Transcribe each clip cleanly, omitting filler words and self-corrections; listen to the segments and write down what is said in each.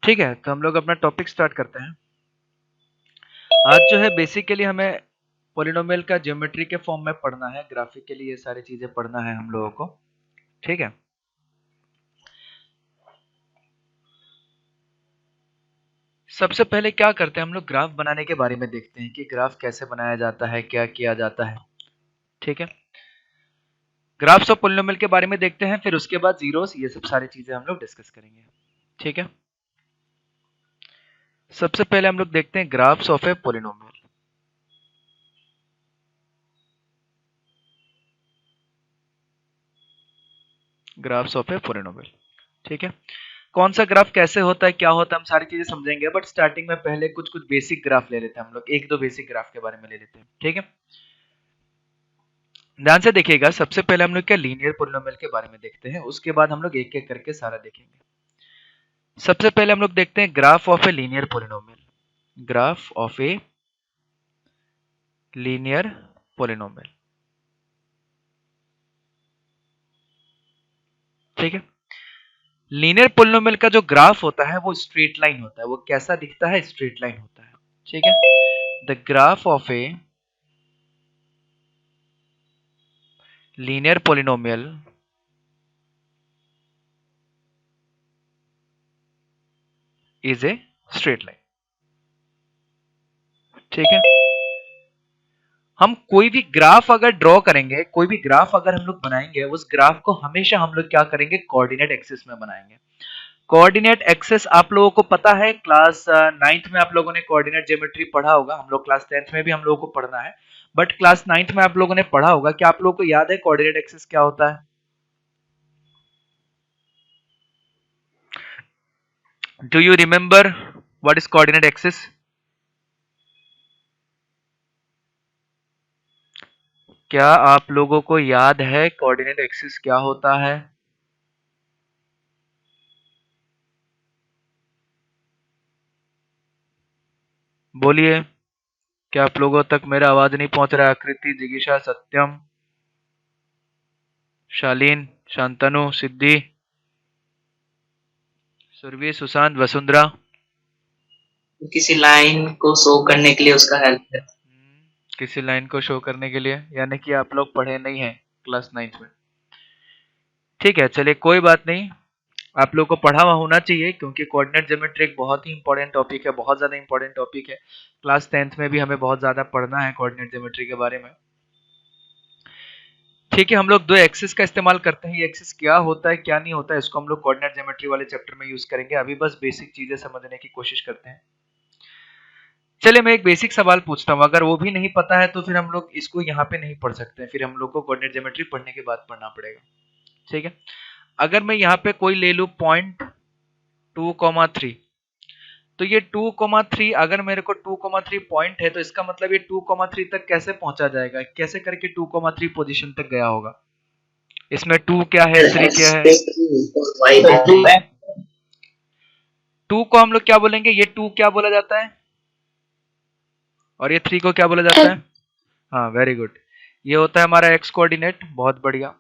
ठीक है, तो हम लोग अपना टॉपिक स्टार्ट करते हैं। आज जो है बेसिकली हमें पॉलिनोमियल का ज्योमेट्री के फॉर्म में पढ़ना है, ग्राफिकली ये सारी चीजें पढ़ना है हम लोगों को। ठीक है, सबसे पहले क्या करते हैं हम लोग, ग्राफ बनाने के बारे में देखते हैं कि ग्राफ कैसे बनाया जाता है, क्या किया जाता है। ठीक है, ग्राफ्स ऑफ पॉलिनोमियल के बारे में देखते हैं, फिर उसके बाद जीरोस, ये सब सारी चीजें हम लोग डिस्कस करेंगे। ठीक है, सबसे पहले हम लोग देखते हैं graphs of a polynomial. Graphs of a polynomial. ठीक है, कौन सा ग्राफ कैसे होता है, क्या होता है, हम सारी चीजें समझेंगे, बट स्टार्टिंग में पहले कुछ कुछ बेसिक ग्राफ ले लेते हैं हम लोग, एक दो बेसिक ग्राफ के बारे में ले लेते हैं। ठीक है, ध्यान से देखिएगा, सबसे पहले हम लोग क्या लीनियर पॉलिनोमियल के बारे में देखते हैं, उसके बाद हम लोग एक एक करके सारा देखेंगे। सबसे पहले हम लोग देखते हैं graph of a linear polynomial. Graph of a linear polynomial. ठीक है, लीनियर पॉलिनोमियल का जो ग्राफ होता है वो स्ट्रेट लाइन होता है। वो कैसा दिखता है, स्ट्रेट लाइन होता है। ठीक है, the graph of a linear polynomial is a straight line. ठीक है, हम कोई भी ग्राफ अगर ड्रॉ करेंगे, कोई भी ग्राफ अगर हम लोग बनाएंगे, उस ग्राफ को हमेशा हम लोग क्या करेंगे, कोऑर्डिनेट एक्सिस में बनाएंगे। कोऑर्डिनेट एक्सिस आप लोगों को पता है, क्लास 9th में आप लोगों ने कोऑर्डिनेट ज्योमेट्री पढ़ा होगा, हम लोग क्लास 10th में भी हम लोगों को पढ़ना है, बट क्लास 9th में आप लोगों ने पढ़ा होगा। क्या आप लोगों को याद है कोऑर्डिनेट एक्सिस क्या होता है? Do you remember what is coordinate axis? क्या आप लोगों को याद है कोऑर्डिनेट एक्सिस क्या होता है? बोलिए, क्या आप लोगों तक मेरा आवाज नहीं पहुंच रहा है? आकृति, जिगीषा, सत्यम, शालीन, शांतनु, सिद्धि, सुरभि, सुशांत, वसुंधरा। किसी लाइन को शो करने के लिए उसका हेल्प है। किसी लाइन को शो करने के लिए, यानी कि आप लोग पढ़े नहीं हैं क्लास 9th में। ठीक है, चलिए कोई बात नहीं, आप लोग को पढ़ा हुआ होना चाहिए, क्योंकि कोऑर्डिनेट ज्योमेट्री एक बहुत ही इंपॉर्टेंट टॉपिक है, बहुत ज्यादा इंपॉर्टेंट टॉपिक है। क्लास 10th में भी हमें बहुत ज्यादा पढ़ना है कोऑर्डिनेट ज्योमेट्री के बारे में। ठीक है, हम लोग दो एक्सिस का इस्तेमाल करते हैं। ये एक्सिस क्या होता है, क्या नहीं होता है, इसको हम लोग कोऑर्डिनेट ज्योमेट्री वाले चैप्टर में यूज करेंगे। अभी बस बेसिक चीजें समझने की कोशिश करते हैं। चलिए मैं एक बेसिक सवाल पूछता हूँ, अगर वो भी नहीं पता है तो फिर हम लोग इसको यहाँ पे नहीं पढ़ सकते हैं, फिर हम लोग को कोऑर्डिनेट ज्योमेट्री पढ़ने के बाद पढ़ना पड़ेगा। ठीक है, अगर मैं यहाँ पे कोई ले लूँ पॉइंट 2,3, तो ये 2,3, अगर मेरे को 2,3 पॉइंट है, तो इसका मतलब ये 2,3 तक कैसे पहुंचा जाएगा, कैसे करके 2,3 पोजीशन तक गया होगा? इसमें 2 क्या है, 3 क्या है? 2 को हम लोग क्या बोलेंगे, ये 2 क्या बोला जाता है, और ये 3 को क्या बोला जाता है? हाँ, वेरी गुड, ये होता है हमारा एक्स कोऑर्डिनेट। बहुत बढ़िया,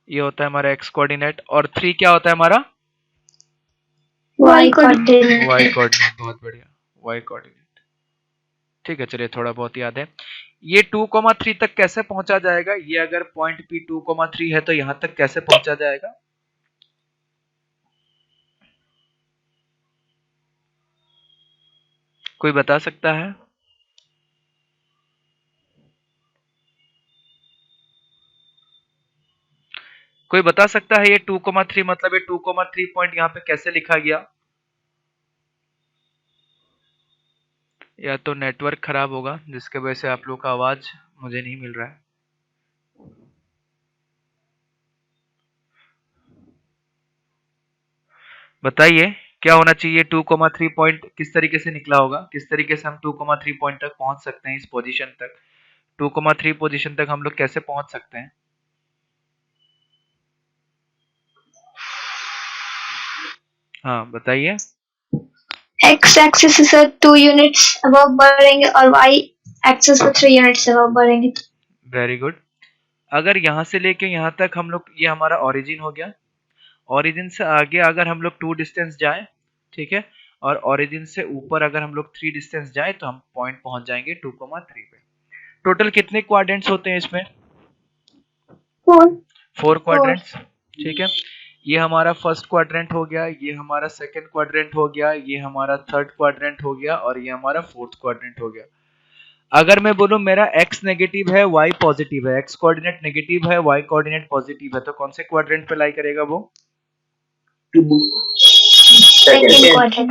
ये होता है हमारा एक्स कोऑर्डिनेट। और 3 क्या होता है हमारा? Y coordinate. Y coordinate. बहुत बढ़िया, वाई कोऑर्डिनेट। ठीक है, चलिए थोड़ा बहुत याद है। ये 2,3 तक कैसे पहुंचा जाएगा, ये अगर पॉइंट पी 2,3 है तो यहां तक कैसे पहुंचा जाएगा? कोई बता सकता है? कोई बता सकता है ये 2,3 मतलब ये 2,3 पॉइंट यहाँ पे कैसे लिखा गया? या तो नेटवर्क खराब होगा जिसके वजह से आप लोग का आवाज मुझे नहीं मिल रहा है। बताइए क्या होना चाहिए, 2,3 पॉइंट किस तरीके से निकला होगा, किस तरीके से हम 2,3 पॉइंट तक पहुंच सकते हैं, इस पोजीशन तक 2,3 पोजीशन तक हम लोग कैसे पहुंच सकते हैं? हाँ बताइए। एक्स एक्सिस से 2 यूनिट्स अबव बढ़ेंगे और वाई एक्सिस पे 3 यूनिट्स अबव बढ़ेंगे। वेरी गुड, अगर यहाँ से लेके यहाँ तक हम लोग, ये हमारा ओरिजिन हो गया, ओरिजिन से आगे अगर हम लोग 2 डिस्टेंस जाएं, ठीक है, और ओरिजिन से ऊपर अगर हम लोग 3 डिस्टेंस जाएं तो हम पॉइंट पहुंच जाएंगे 2,3 पे। टोटल कितने क्वाड्रेंट्स होते हैं इसमें? 4 क्वाड्रेंट्स, ठीक है। ये हमारा फर्स्ट क्वाड्रेंट हो गया, ये हमारा सेकंड क्वाड्रेंट हो गया, ये हमारा थर्ड क्वाड्रेंट हो गया और ये हमारा फोर्थ क्वाड्रेंट हो गया। अगर मैं बोलूं मेरा x नेगेटिव है, y पॉजिटिव है, x कोऑर्डिनेट नेगेटिव है, y कोऑर्डिनेट पॉजिटिव है, तो कौन से क्वाड्रेंट पे लाई करेगा वो?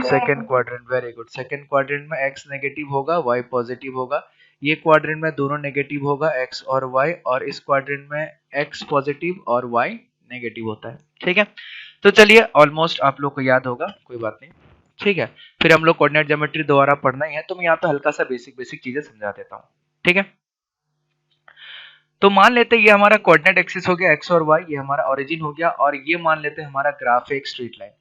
Second quadrant. Very good. Second quadrant में x नेगेटिव होगा, y पॉजिटिव होगा। ये क्वाड्रेंट में दोनों नेगेटिव होगा, x और y, और इस क्वाड्रेंट में x पॉजिटिव और y नेगेटिव होता है, ठीक है। तो चलिए, ऑलमोस्ट आप लोग को याद होगा, कोई बात नहीं, ठीक है। फिर हम लोग कोऑर्डिनेट ज्योमेट्री दोबारा पढ़ना ही है, तो मैं यहाँ पे हल्का सा बेसिक चीजें समझा देता हूँ, ठीक है। तो मान लेते हैं ये हमारा कोऑर्डिनेट एक्सिस हो गया x और y, ये हमारा ओरिजिन हो गया, और ये मान लेते हैं हमारा ग्राफ है एक स्ट्रेट लाइन।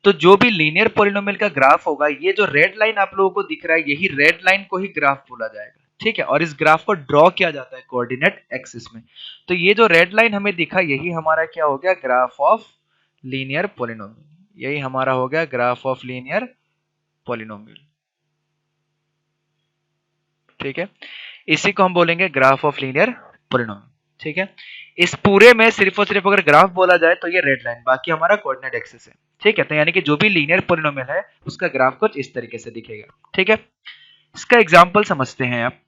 तो जो भी लीनियर पॉलिनोमियल का ग्राफ होगा, ये जो रेड लाइन आप लोगों को दिख रहा है, यही रेड लाइन को ही ग्राफ बोला जाएगा, ठीक है। और इस ग्राफ को ड्रॉ किया जाता है कोऑर्डिनेट एक्सिस में। तो ये जो रेड लाइन हमें दिखा, यही हमारा क्या हो गया? Graph of linear polynomial. यही हमारा हो गया ग्राफ ऑफ लीनियर पॉलिनोमियल, ठीक है। इसी को हम बोलेंगे ग्राफ ऑफ लीनियर पॉलिनोमियल, ठीक है। इस पूरे में सिर्फ और सिर्फ अगर ग्राफ बोला जाए तो ये रेड लाइन, बाकी हमारा कोऑर्डिनेट एक्सिस है, ठीक है। तो यानी कि जो भी लीनियर पॉलिनोमियल है उसका ग्राफ कुछ इस तरीके से दिखेगा, ठीक है। इसका एग्जांपल समझते हैं आप।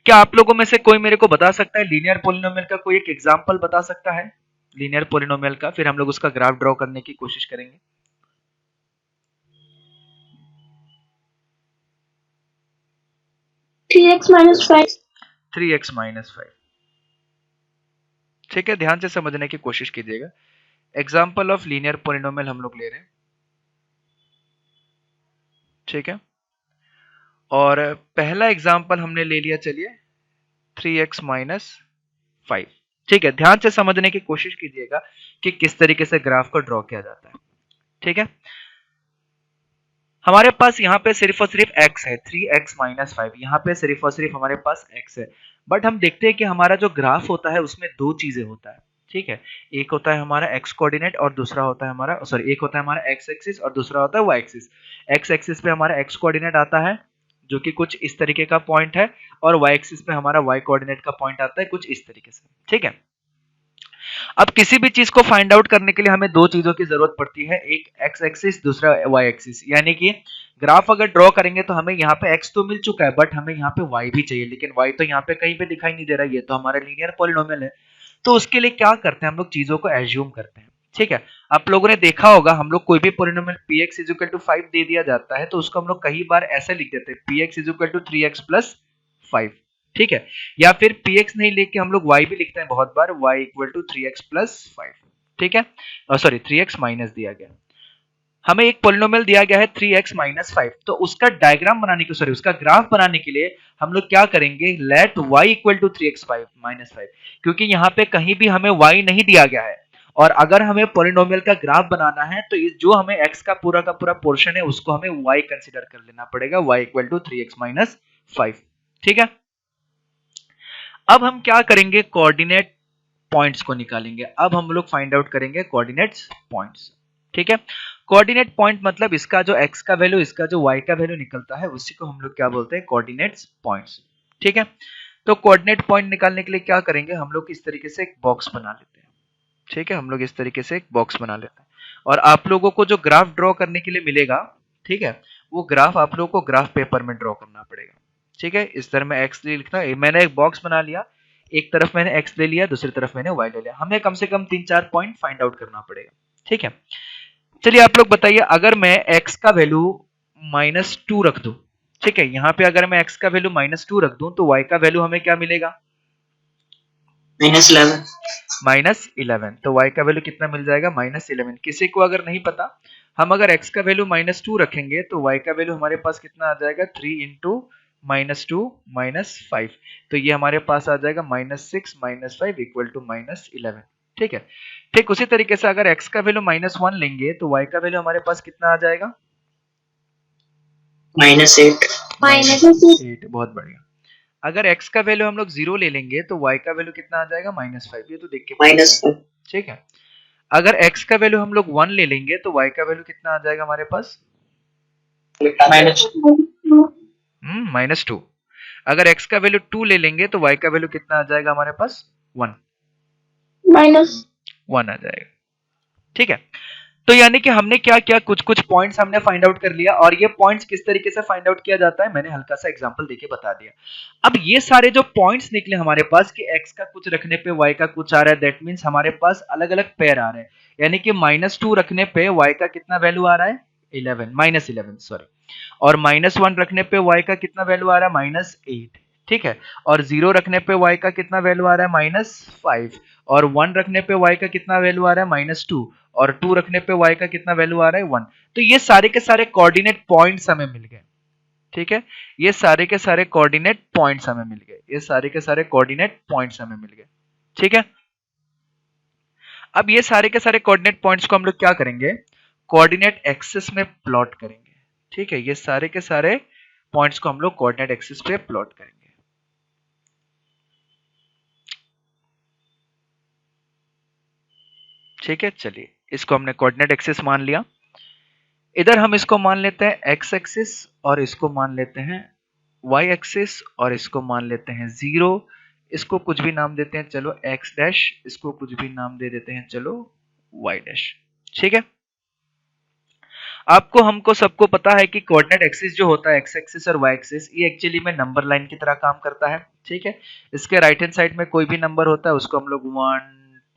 क्या आप लोगों में से कोई मेरे को बता सकता है लीनियर पॉलिनोमियल का कोई एक एग्जांपल बता सकता है लीनियर पॉलिनोमियल का? फिर हम लोग उसका ग्राफ ड्रॉ करने की कोशिश करेंगे। 3x minus 5. 3x minus 5, ठीक है। ध्यान से समझने की कोशिश कीजिएगा। एग्जाम्पल ऑफ लीनियर पॉलिनोमियल हम लोग ले रहे हैं, ठीक है। और पहला एग्जाम्पल हमने ले लिया, चलिए 3x minus 5, ठीक है। ध्यान से समझने की कोशिश कीजिएगा कि किस तरीके से ग्राफ को ड्रॉ किया जाता है, ठीक है। हमारे पास यहाँ पे सिर्फ और सिर्फ x है, 3x minus 5, यहाँ पे सिर्फ और सिर्फ हमारे पास x है। बट हम देखते हैं कि हमारा जो ग्राफ होता है उसमें दो चीजें होता है, ठीक है। एक होता है हमारा x कोऑर्डिनेट और दूसरा होता है हमारा, सॉरी, एक होता है हमारा x एक्सिस और दूसरा होता है y एक्सिस। x एक्सिस पे हमारा x कोऑर्डिनेट आता है जो कि कुछ इस तरीके का पॉइंट है, और y एक्सिस पे हमारा y कोऑर्डिनेट का पॉइंट आता है कुछ इस तरीके से, ठीक है। अब किसी भी चीज को फाइंड आउट करने के लिए हमें दो चीजों की जरूरत पड़ती है, एक x एक्सिस, दूसरा y एक्सिस। यानी कि ग्राफ अगर ड्रॉ करेंगे तो हमें यहाँ पे x तो मिल चुका है, बट हमें यहाँ पे y भी चाहिए, लेकिन y तो यहाँ पे कहीं पे दिखाई नहीं दे रहा है, ये तो हमारा लीनियर पॉलिनोमियल है। तो उसके लिए क्या करते हैं हम लोग? चीजों को एज्यूम करते हैं, ठीक है। आप लोगों ने देखा होगा, हम लोग कोई भी polynomial px is equal to 5 दे दिया जाता है तो उसको हम लोग कई बार ऐसे लिख देते हैं, px is equal to 3x plus 5, ठीक है। या फिर px नहीं लेके हम लोग y भी लिखते हैं बहुत बार, y equal to 3x plus 5, ठीक है। सॉरी, 3x माइनस दिया गया, हमें एक पॉलिनोमियल दिया गया है 3x माइनस 5। तो उसका डायग्राम बनाने के, सॉरी, उसका ग्राफ बनाने के लिए हम लोग क्या करेंगे? Let y equal to 3x minus 5, क्योंकि यहाँ पे कहीं भी हमें y नहीं दिया गया है, और अगर हमें पॉलिनोमियल का ग्राफ बनाना है तो जो हमें x का पूरा पोर्शन है उसको हमें y कंसीडर कर लेना पड़ेगा, y equal to 3x minus 5, ठीक है। अब हम क्या करेंगे? कोऑर्डिनेट पॉइंट्स को निकालेंगे। अब हम लोग फाइंड आउट करेंगे कोऑर्डिनेट्स पॉइंट्स, ठीक है। कोऑर्डिनेट पॉइंट मतलब इसका जो x का वैल्यू, इसका जो y का वैल्यू निकलता है, उसी को हम लोग क्या बोलते हैं? कोऑर्डिनेट्स पॉइंट्स, ठीक है। तो कोऑर्डिनेट पॉइंट निकालने के लिए क्या करेंगे? हम लोग इस तरीके से एक बॉक्स बना लेते हैं, ठीक है। हम लोग इस तरीके से एक बॉक्स बना लेते हैं, और आप लोगों को जो ग्राफ ड्रॉ करने के लिए मिलेगा, ठीक है, वो ग्राफ आप लोगों को ग्राफ पेपर में ड्रॉ करना पड़ेगा, ठीक है। इस तरह में x लिखना, मैंने एक बॉक्स बना लिया, एक तरफ मैंने x ले लिया, दूसरी तरफ मैंने y ले लिया। हमें कम से कम 3-4 पॉइंट फाइंड आउट करना पड़ेगा, ठीक है। चलिए आप लोग बताइए, अगर मैं x का वैल्यू -2 रख दूं, ठीक है, यहाँ पे अगर मैं x का वैल्यू -2 रख दूं तो y का वैल्यू हमें क्या मिलेगा? -11। तो y का वैल्यू कितना मिल जाएगा? -11। किसी को अगर नहीं पता, हम अगर x का वैल्यू -2 रखेंगे तो y का वैल्यू हमारे पास कितना आ जाएगा? 3 इंटू -2 -5, तो ये हमारे पास आ जाएगा -6 -5 इक्वल टू -11, ठीक है। ठीक उसी तरीके से अगर x का वैल्यू -1 लेंगे तो y का वैल्यू हमारे पास कितना आ जाएगा? -8। बहुत बढ़िया। अगर x का वैल्यू हम लोग 0 ले लेंगे तो y का वैल्यू कितना आ जाएगा? -5। ये तो देख के, -5, ठीक है। अगर x का वैल्यू हम लोग 1 ले लेंगे तो y का वैल्यू कितना आ जाएगा हमारे पास? -2। अगर x का वैल्यू 2 ले लेंगे तो y का वैल्यू कितना आ जाएगा हमारे पास? 1 आ जाएगा। ठीक है, तो यानी कि हमने क्या किया, कुछ कुछ पॉइंट्स हमने फाइंड आउट कर लिया, और ये पॉइंट्स किस तरीके से फाइंड आउट किया जाता है मैंने हल्का सा एग्जांपल देके बता दिया। अब ये सारे जो पॉइंट्स निकले हमारे पास कि x का कुछ रखने पे y का कुछ आ रहा है, दैट मींस हमारे पास अलग अलग पेयर आ रहे हैं, यानी कि -2 रखने पे y का कितना वैल्यू आ रहा है? 11 सॉरी, और -1 रखने पे y का कितना वैल्यू आ रहा है? -8। ठीक है, और 0 रखने पे y का कितना वैल्यू आ रहा है? -5, और 1 रखने पे y का कितना वैल्यू आ रहा है? -2, और 2 रखने पे y का कितना वैल्यू आ रहा है? 1। तो ये सारे के सारे कोऑर्डिनेट पॉइंट्स हमें मिल गए। ठीक है, ये सारे के सारे कोऑर्डिनेट पॉइंट्स हमें मिल गए, ये सारे के सारे कोऑर्डिनेट पॉइंट्स हमें मिल गए। ठीक है, अब ये सारे के सारे कोऑर्डिनेट पॉइंट्स को हम लोग क्या करेंगे? कोऑर्डिनेट एक्सिस में प्लॉट करेंगे। ठीक है, ये सारे के सारे पॉइंट्स को हम लोग कोऑर्डिनेट एक्सिस पे प्लॉट करेंगे। ठीक है, चलिए इसको हमने कोऑर्डिनेट एक्सिस मान लिया। इधर हम इसको मान लेते हैं एक्स एक्सिस, और इसको मान लेते हैं वाई एक्सिस, और इसको मान लेते हैं 0। इसको कुछ भी नाम देते हैं, चलो एक्स डैश, इसको कुछ भी नाम दे देते हैं, चलो वाई डैश। ठीक है, आपको हमको सबको पता है कि कोऑर्डिनेट एक्सिस जो होता है, एक्स एक्सिस और वाई एक्सिस, ये एक्चुअली में नंबर लाइन की तरह काम करता है। ठीक है, इसके राइट हैंड साइड में कोई भी नंबर होता है उसको हम लोग 1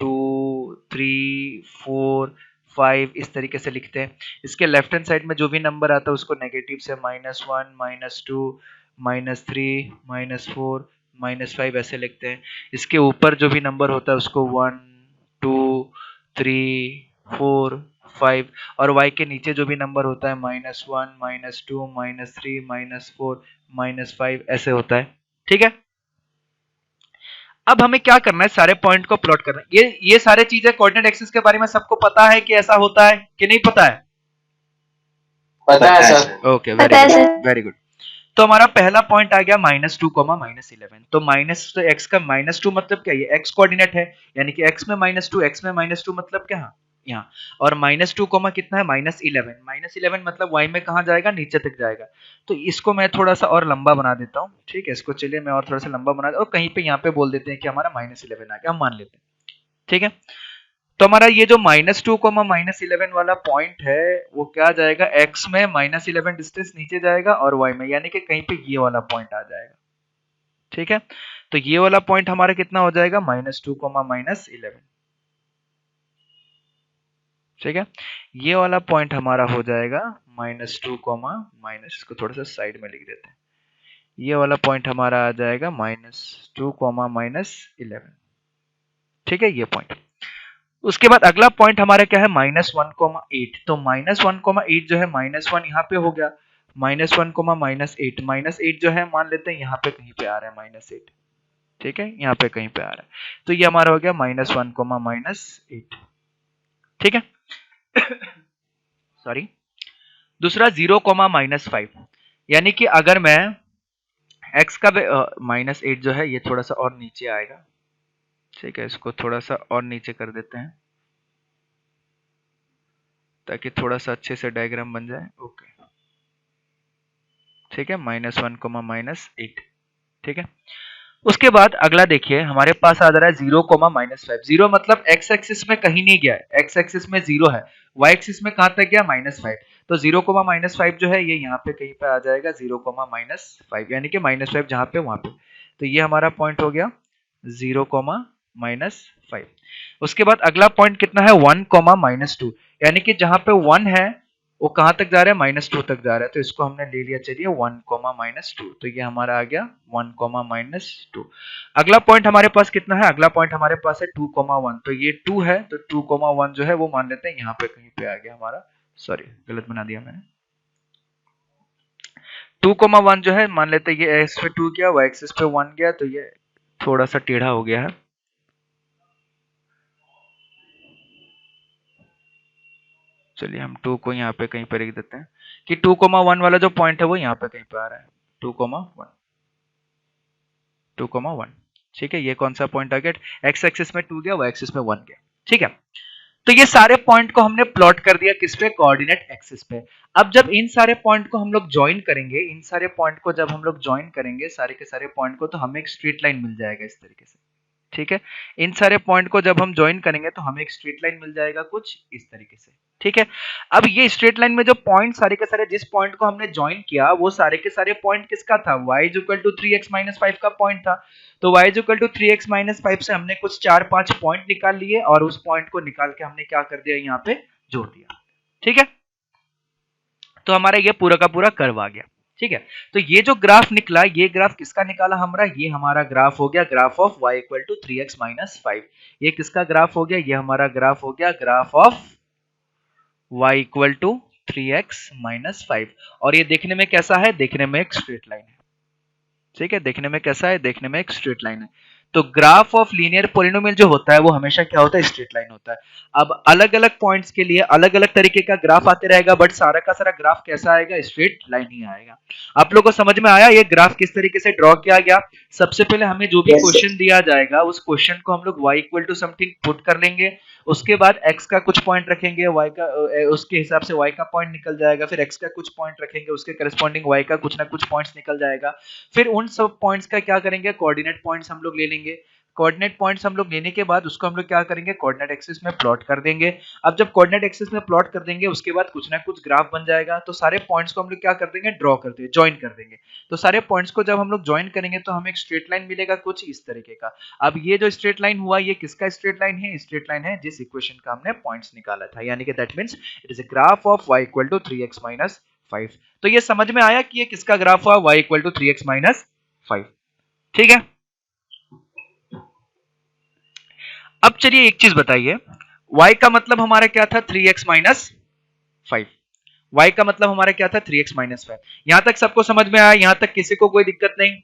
2 3 4 5 इस तरीके से लिखते हैं। इसके लेफ्ट हैंड साइड में जो भी नंबर आता है उसको नेगेटिव से -1 -2 -3 -4 -5 ऐसे लिखते हैं। इसके ऊपर जो भी नंबर होता है उसको 1 2 3 4 5, और y के नीचे जो भी नंबर होता है -1 -2 -3 -4 -5 ऐसे होता है। ठीक है, अब हमें क्या करना है? सारे पॉइंट को प्लॉट करना है। ये सारे चीजें कोऑर्डिनेट एक्सिस के बारे में सबको पता है कि ऐसा होता है कि नहीं पता है? पता है सर। Okay, very good. तो हमारा पहला पॉइंट आ गया -2, -11। तो माइनस एक्स का -2 मतलब क्या? ये एक्स कोऑर्डिनेट है, यानी कि एक्स में -2, एक्स में -2 मतलब क्या? यहाँ। और -2 कितना है? -11। -11 मतलब y में कहाँ जाएगा? नीचे तक जाएगा। तो इसको मैं थोड़ा सा और लंबा बना देता हूँ। ठीक है, इसको चलिए मैं और थोड़ा सा लंबा बना देता हूँ, और कहीं पे यहाँ पे बोल देते हैं कि हमारा -11 आ गया, हम मान लेते हैं। ठीक है, तो हमारा ये जो -2, -11 वाला पॉइंट है वो क्या जाएगा? x में -11 डिस्टेंस नीचे जाएगा, और y में, यानी कि कहीं पे ये वाला पॉइंट आ जाएगा। ठीक है, तो ये वाला पॉइंट हमारा कितना हो जाएगा? -2, -11। ठीक है, ये वाला पॉइंट हमारा हो जाएगा -2, इसको थोड़ा सा साइड में लिख देते हैं। ये वाला पॉइंट हमारा आ जाएगा -2, -11। ठीक है, ये पॉइंट। उसके बाद अगला पॉइंट हमारा क्या है? -1, तो -1, जो है -1 यहाँ पे हो गया, -1, -8 जो है मान लेते हैं यहाँ पे कहीं पे आ रहा है -8। ठीक है, यहाँ पे कहीं पे आ रहा है, तो ये हमारा हो गया -1, -8। ठीक है, सॉरी। दूसरा 0, -5, यानी कि अगर मैं x का -8 जो है ये थोड़ा सा और नीचे आएगा। ठीक है, इसको थोड़ा सा और नीचे कर देते हैं ताकि थोड़ा सा अच्छे से डायग्राम बन जाए। ओके, ठीक है, -1, -8। ठीक है, उसके बाद अगला देखिए हमारे पास आ रहा है 0, -5। 0 मतलब x एक्सिस में कहीं नहीं गया है, x एक्सिस में 0 है, y एक्सिस में कहां तक गया? -5। तो 0, -5 जो है ये यहाँ पे कहीं पे आ जाएगा 0, -5, यानी कि -5 जहां पे वहां पे। तो ये हमारा पॉइंट हो गया 0, -5। उसके बाद अगला पॉइंट कितना है? 1, -2, यानी कि जहां पे 1 है वो कहां तक जा रहा है? -2 तक जा रहा है, तो इसको हमने ले लिया, चलिए 1, -2। तो ये हमारा आ गया 1, -2। अगला पॉइंट हमारे पास कितना है? अगला पॉइंट हमारे पास है 2, 1। तो ये 2 है, तो 2, 1 जो है वो मान लेते हैं यहाँ पे कहीं पे आ गया हमारा। सॉरी, गलत बना दिया मैंने। 2, 1 जो है मान लेते हैं ये एक्स पे 2 गया, वाई एक्सिस पे 1 गया, तो ये थोड़ा सा टेढ़ा हो गया है। चलिए हम 2 को यहाँ पे कहीं पे लिख देते हैं कि 2, 1 वाला जो पॉइंट है वो यहाँ पे कहीं पे आ रहा है, 2, 1, 2, 1। ठीक है, ये कौन सा पॉइंट आ गया? एक्स एक्सिस में 2 गया, वाई एक्सिस में 1 गया। ठीक है, तो ये सारे पॉइंट को हमने प्लॉट कर दिया किस पे, कोऑर्डिनेट एक्सिस पे। अब जब इन सारे पॉइंट को हम लोग ज्वाइन करेंगे, इन सारे पॉइंट को जब हम लोग ज्वाइन करेंगे सारे के सारे पॉइंट को, तो हमें एक स्ट्रेट लाइन मिल जाएगा इस तरीके से। ठीक है, इन सारे पॉइंट को जब हम ज्वाइन करेंगे तो हमें एक स्ट्रेट लाइन मिल जाएगा कुछ इस तरीके से। ठीक है, अब ये स्ट्रेट लाइन में जो पॉइंट सारे के सारे, जिस पॉइंट को हमने ज्वाइन किया वो सारे के सारे पॉइंट किसका था, y = 3x - 5 का पॉइंट था। तो y = 3x - 5 से हमने कुछ 4-5 पॉइंट निकाल लिए और उस पॉइंट को निकाल के हमने क्या कर दिया, यहाँ पे जोड़ दिया। ठीक है, तो हमारा ये पूरा का पूरा कर्व आ गया। ठीक है, तो ये जो ग्राफ निकला, ये ग्राफ किसका निकाला हमारा, ये हमारा ग्राफ हो गया ग्राफ ऑफ y = 3x - 5। ये किसका ग्राफ हो गया, ये हमारा ग्राफ हो गया ग्राफ ऑफ y = 3x - 5। और ये देखने में कैसा है, देखने में एक स्ट्रेट लाइन है। ठीक है, देखने में कैसा है, देखने में एक स्ट्रेट लाइन है। तो ग्राफ ऑफ लीनियर पॉलिनोमियल जो होता है वो हमेशा क्या होता है, स्ट्रेट लाइन होता है। अब अलग अलग पॉइंट्स के लिए अलग अलग तरीके का ग्राफ आते रहेगा, बट सारा का सारा ग्राफ कैसा आएगा, स्ट्रेट लाइन ही आएगा। आप लोगों को समझ में आया ये ग्राफ किस तरीके से ड्रॉ किया गया। सबसे पहले हमें जो भी Yes, sir. क्वेश्चन दिया जाएगा उस क्वेश्चन को हम लोग y = समथिंग पुट कर लेंगे, उसके बाद x का कुछ पॉइंट रखेंगे, y का उसके हिसाब से y का पॉइंट निकल जाएगा, फिर x का कुछ पॉइंट रखेंगे, उसके करस्पॉन्डिंग y का कुछ ना कुछ पॉइंट्स निकल जाएगा। फिर उन सब पॉइंट्स का क्या करेंगे, कोऑर्डिनेट पॉइंट्स हम लोग ले लेंगे। कोऑर्डिनेट पॉइंट्स हम लोग लेने के बाद उसको हम लोग क्या करेंगे, कोऑर्डिनेट एक्सिस में प्लॉट कर देंगे। अब जब कोऑर्डिनेट एक्सिस में प्लॉट कर देंगे उसके बाद कुछ ना कुछ ग्राफ बन जाएगा। तो सारे पॉइंट्स को हम लोग क्या कर देंगे, ड्रॉ कर देंगे, ज्वाइन कर देंगे। तो सारे पॉइंट्स को जब हम लोग ज्वाइन करेंगे तो हमें एक स्ट्रेट लाइन मिलेगा कुछ इस तरीके का। अब ये जो स्ट्रेट लाइन हुआ ये किसका स्ट्रेट लाइन है, स्ट्रेट लाइन है जिस इक्वेशन का हमने पॉइंट्स निकाला था, यानी कि that means it is a graph of y = 3x - 5। तो ये समझ में आया कि ये किसका ग्राफ हुआ, y = 3x - 5। ठीक है, अब चलिए एक चीज बताइए, y का मतलब हमारा क्या था, 3x - 5। y का मतलब हमारा क्या था, 3x - 5। यहां तक सबको समझ में आया, यहां तक किसी को कोई दिक्कत नहीं,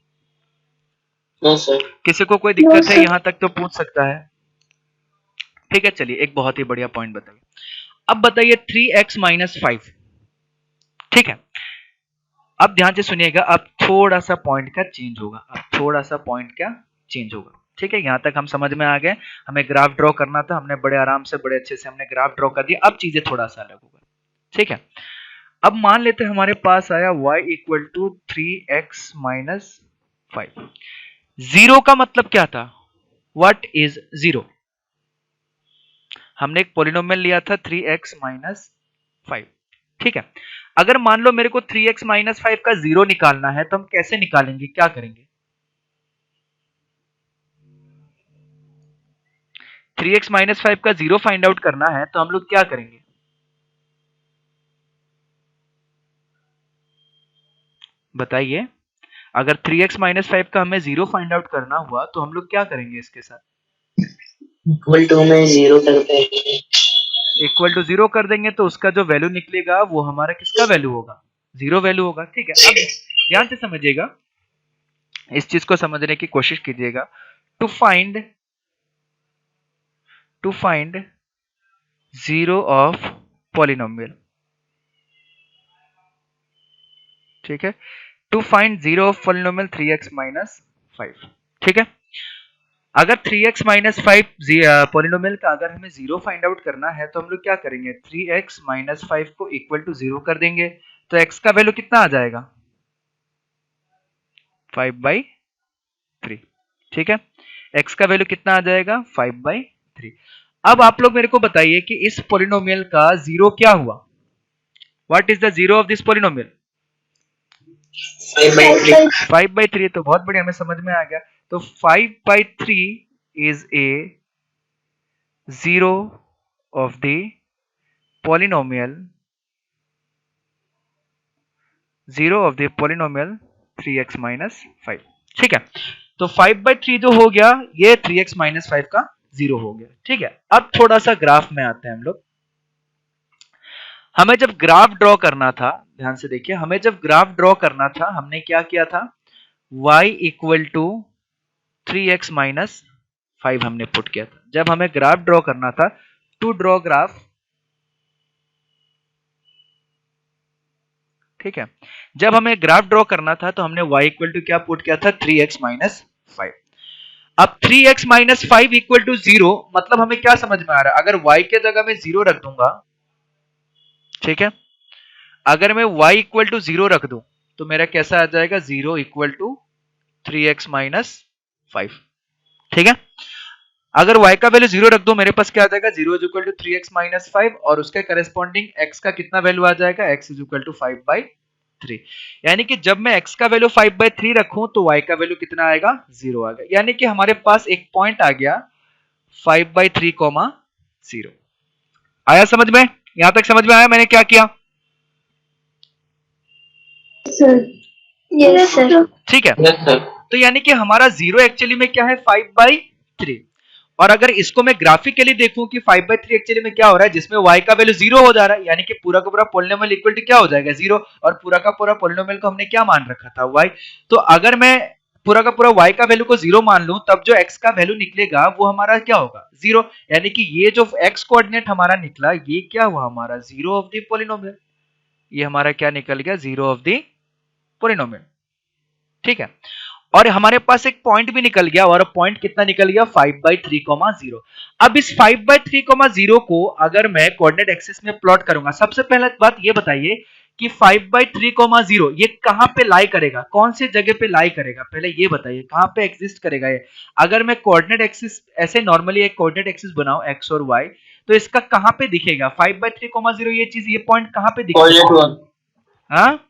No, sir. किसी को कोई No, दिक्कत है, sir. यहां तक तो पूछ सकता है। ठीक है, चलिए एक बहुत ही बढ़िया पॉइंट बताइए। अब बताइए 3x - 5। ठीक है, अब ध्यान से सुनिएगा, अब थोड़ा सा पॉइंट का चेंज होगा, अब थोड़ा सा पॉइंट क्या चेंज होगा। ठीक है, यहां तक हम समझ में आ गए। हमें ग्राफ ड्रॉ करना था, हमने बड़े आराम से बड़े अच्छे से हमने ग्राफ ड्रॉ कर दिया। अब चीजें थोड़ा सा अलग होगा। ठीक है, अब मान लेते हैं हमारे पास आया y = 3x - 5। जीरो का मतलब क्या था, व्हाट इज जीरो। हमने एक पॉलिनोमियल लिया था 3x - 5। ठीक है, अगर मान लो मेरे को 3x - 5 का जीरो निकालना है तो हम कैसे निकालेंगे, क्या करेंगे, 3x - 5 का जीरो फाइंड आउट करना है तो हम लोग क्या करेंगे, बताइए। अगर 3x - 5 का हमें जीरो फाइंड आउट करना हुआ तो हम लोग क्या करेंगे इसके साथ, इक्वल टू में 0 कर देंगे। इक्वल टू जीरो कर देंगे तो उसका जो वैल्यू निकलेगा वो हमारा किसका वैल्यू होगा, जीरो वैल्यू होगा। ठीक है, अब ध्यान से समझिएगा, इस चीज को समझने की कोशिश कीजिएगा। To find zero of polynomial. ठीक है, to find zero of polynomial 3x - 5। ठीक है, अगर 3x - 5 पॉलिनोमियल का अगर हमें जीरो फाइंड आउट करना है तो हम लोग क्या करेंगे, 3x - 5 को इक्वल टू जीरो कर देंगे। तो x का वैल्यू कितना आ जाएगा, 5/3। ठीक है, x का वैल्यू कितना आ जाएगा, 5/3। अब आप लोग मेरे को बताइए कि इस पॉलिनोमियल का जीरो क्या हुआ, what is the zero of this polynomial, 5/3. 5/3। तो बहुत बढ़िया, हमें समझ में आ गया। तो 5/3 is a zero of the polynomial, zero of the polynomial 3x - 5। ठीक है, तो 5/3 जो हो गया ये 3x - 5 का जीरो हो गया। ठीक है, अब थोड़ा सा ग्राफ में आते हैं हम लोग। हमें जब ग्राफ ड्रॉ करना था, ध्यान से देखिए, हमें जब ग्राफ ड्रॉ करना था हमने क्या किया था, y = 3x - 5 हमने पुट किया था। जब हमें ग्राफ ड्रॉ करना था, टू ड्रॉ ग्राफ, ठीक है, जब हमें ग्राफ ड्रॉ करना था तो हमने y = क्या पुट किया था, 3x - 5। अब 3x माइनस 5 इक्वल टू 0, मतलब हमें क्या समझ में आ रहा है, अगर y के जगह में 0 रख दूंगा, ठीक है, अगर मैं y इक्वल टू 0 रख दूं तो मेरा कैसा आ जाएगा, 0 इक्वल टू 3x माइनस 5, ठीक है। अगर y का वैल्यू 0 रख दो मेरे पास क्या आ जाएगा, 0 is equal to 3x minus 5 और उसके करस्पॉन्डिंग x का कितना वैल्यू आ जाएगा, x इज इक्वल टू 5/3। यानी कि जब मैं x का वैल्यू 5/3 रखूं तो y का वैल्यू कितना आएगा, 0 आ गया। यानी कि हमारे पास एक पॉइंट आ गया 5/3, 0। आया समझ में, यहां तक समझ में आया मैंने क्या किया, Sir. Yes, sir. ठीक है। Yes sir. तो यानी कि हमारा 0 एक्चुअली में क्या है, 5/3। और अगर इसको मैं ग्राफिकली देखूं कि 5/3 एक्चुअली में क्या हो रहा है, जिसमें y का वैल्यू 0 हो जा रहा है, यानी कि पूरा का पूरा पॉलिनोमियल इक्वल टू क्या हो जाएगा, 0, और पूरा का पूरा पॉलिनोमियल को हमने क्या मान रखा था, y। तो अगर मैं पूरा का पूरा y का वैल्यू को 0 मान लूं तब जो x का वैल्यू निकलेगा वो हमारा क्या होगा, 0। यानी कि ये जो x कोऑर्डिनेट हमारा निकला ये क्या हुआ, हमारा 0 ऑफ द पॉलिनोमियल। ये हमारा क्या निकल गया, 0 ऑफ द पॉलिनोमियल, ठीक है। और हमारे पास एक पॉइंट भी निकल गया, और पॉइंट कितना निकल गया, 5/3, 0। अब इस 5/3, 0 को अगर मैं कोऑर्डिनेट एक्सिस में प्लॉट करूंगा, सबसे पहले बात ये बताइए कि 5/3, 0 ये कहां पे लाई करेगा, कौन से जगह पे लाई करेगा, पहले ये बताइए कहां पे एग्जिस्ट करेगा ये। अगर मैं कोऑर्डिनेट एक्सिस ऐसे नॉर्मली एक कोऑर्डिनेट एक्सिस बनाऊं x और y, तो इसका कहां पे दिखेगा 5/3, 0, ये चीज, ये पॉइंट कहां पे दिखेगा, हाँ,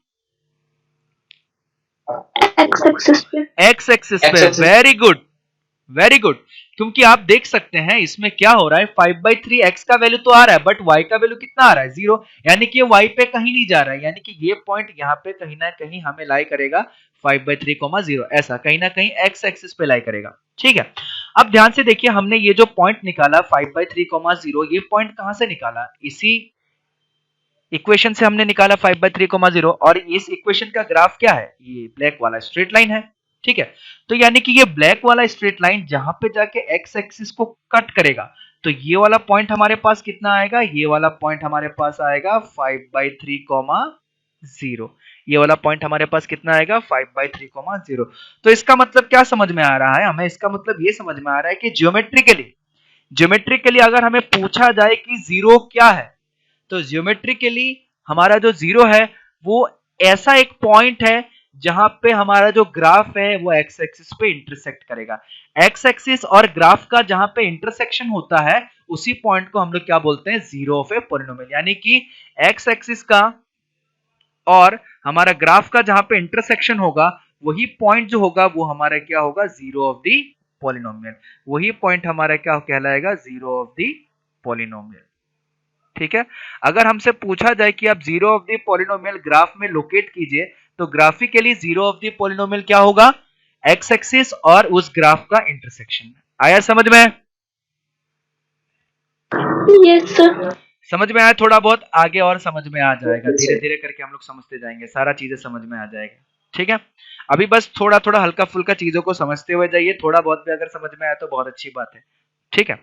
X axis पे. एक्स एक्सिस पे। X-axis. Very good, very good. क्योंकि आप देख सकते हैं इसमें क्या हो रहा है, 5/3 x का वैल्यू तो आ रहा है बट y का वैल्यू कितना आ रहा है, 0। यानी कि ये y पे कहीं नहीं जा रहा है, यानी कि ये पॉइंट यहाँ पे कहीं ना कहीं हमें लाई करेगा 5/3, 0, ऐसा कहीं ना कहीं x एक्सिस पे लाई करेगा, ठीक है। अब ध्यान से देखिए, हमने ये जो पॉइंट निकाला 5/3, 0, ये पॉइंट कहां से निकाला, इसी इक्वेशन से हमने निकाला 5/3, 0। और इस इक्वेशन का ग्राफ क्या है, ये ब्लैक वाला स्ट्रेट लाइन है, ठीक है। तो यानी कि ये ब्लैक वाला स्ट्रेट लाइन जहां पे जाके एक्स एक्सिस को कट करेगा, तो ये वाला पॉइंट हमारे पास कितना आएगा, ये वाला पॉइंट हमारे पास आएगा 5/3, 0। ये वाला पॉइंट हमारे पास कितना आएगा, 5/3, 0। तो इसका मतलब क्या समझ में आ रहा है हमें, इसका मतलब ये समझ में आ रहा है कि ज्योमेट्रिकली अगर हमें पूछा जाए कि जीरो क्या है, तो ज्योमेट्रिकली हमारा जो जीरो है वो ऐसा एक पॉइंट है जहां पे हमारा जो ग्राफ है वो एक्स एक्सिस पे इंटरसेक्ट करेगा। एक्स एक्सिस और ग्राफ का जहां पे इंटरसेक्शन होता है उसी पॉइंट को हम लोग क्या बोलते हैं, जीरो ऑफ ए पॉलिनोमियल। यानी कि एक्स एक्सिस का और हमारा ग्राफ का जहां पे इंटरसेक्शन होगा वही पॉइंट जो होगा वो हमारा क्या होगा, जीरो ऑफ दी पॉलिनोमियल। वही पॉइंट हमारा क्या कहलाएगा, जीरो ऑफ दी पॉलिनोमियल, ठीक है। अगर हमसे पूछा जाए कि आप zero of the polynomial graph में लोकेट कीजिए, तो graphically zero of the polynomial क्या होगा, एक्स एक्सिस और उस ग्राफ का इंटरसेक्शन। आया समझ में, Yes, sir. समझ में आया, थोड़ा बहुत आगे और समझ में आ जाएगा, धीरे धीरे करके हम लोग समझते जाएंगे, सारा चीजें समझ में आ जाएगा, ठीक है। अभी बस थोड़ा थोड़ा हल्का फुल्का चीजों को समझते हुए जाइए, थोड़ा बहुत भी अगर समझ में आया तो बहुत अच्छी बात है, ठीक है।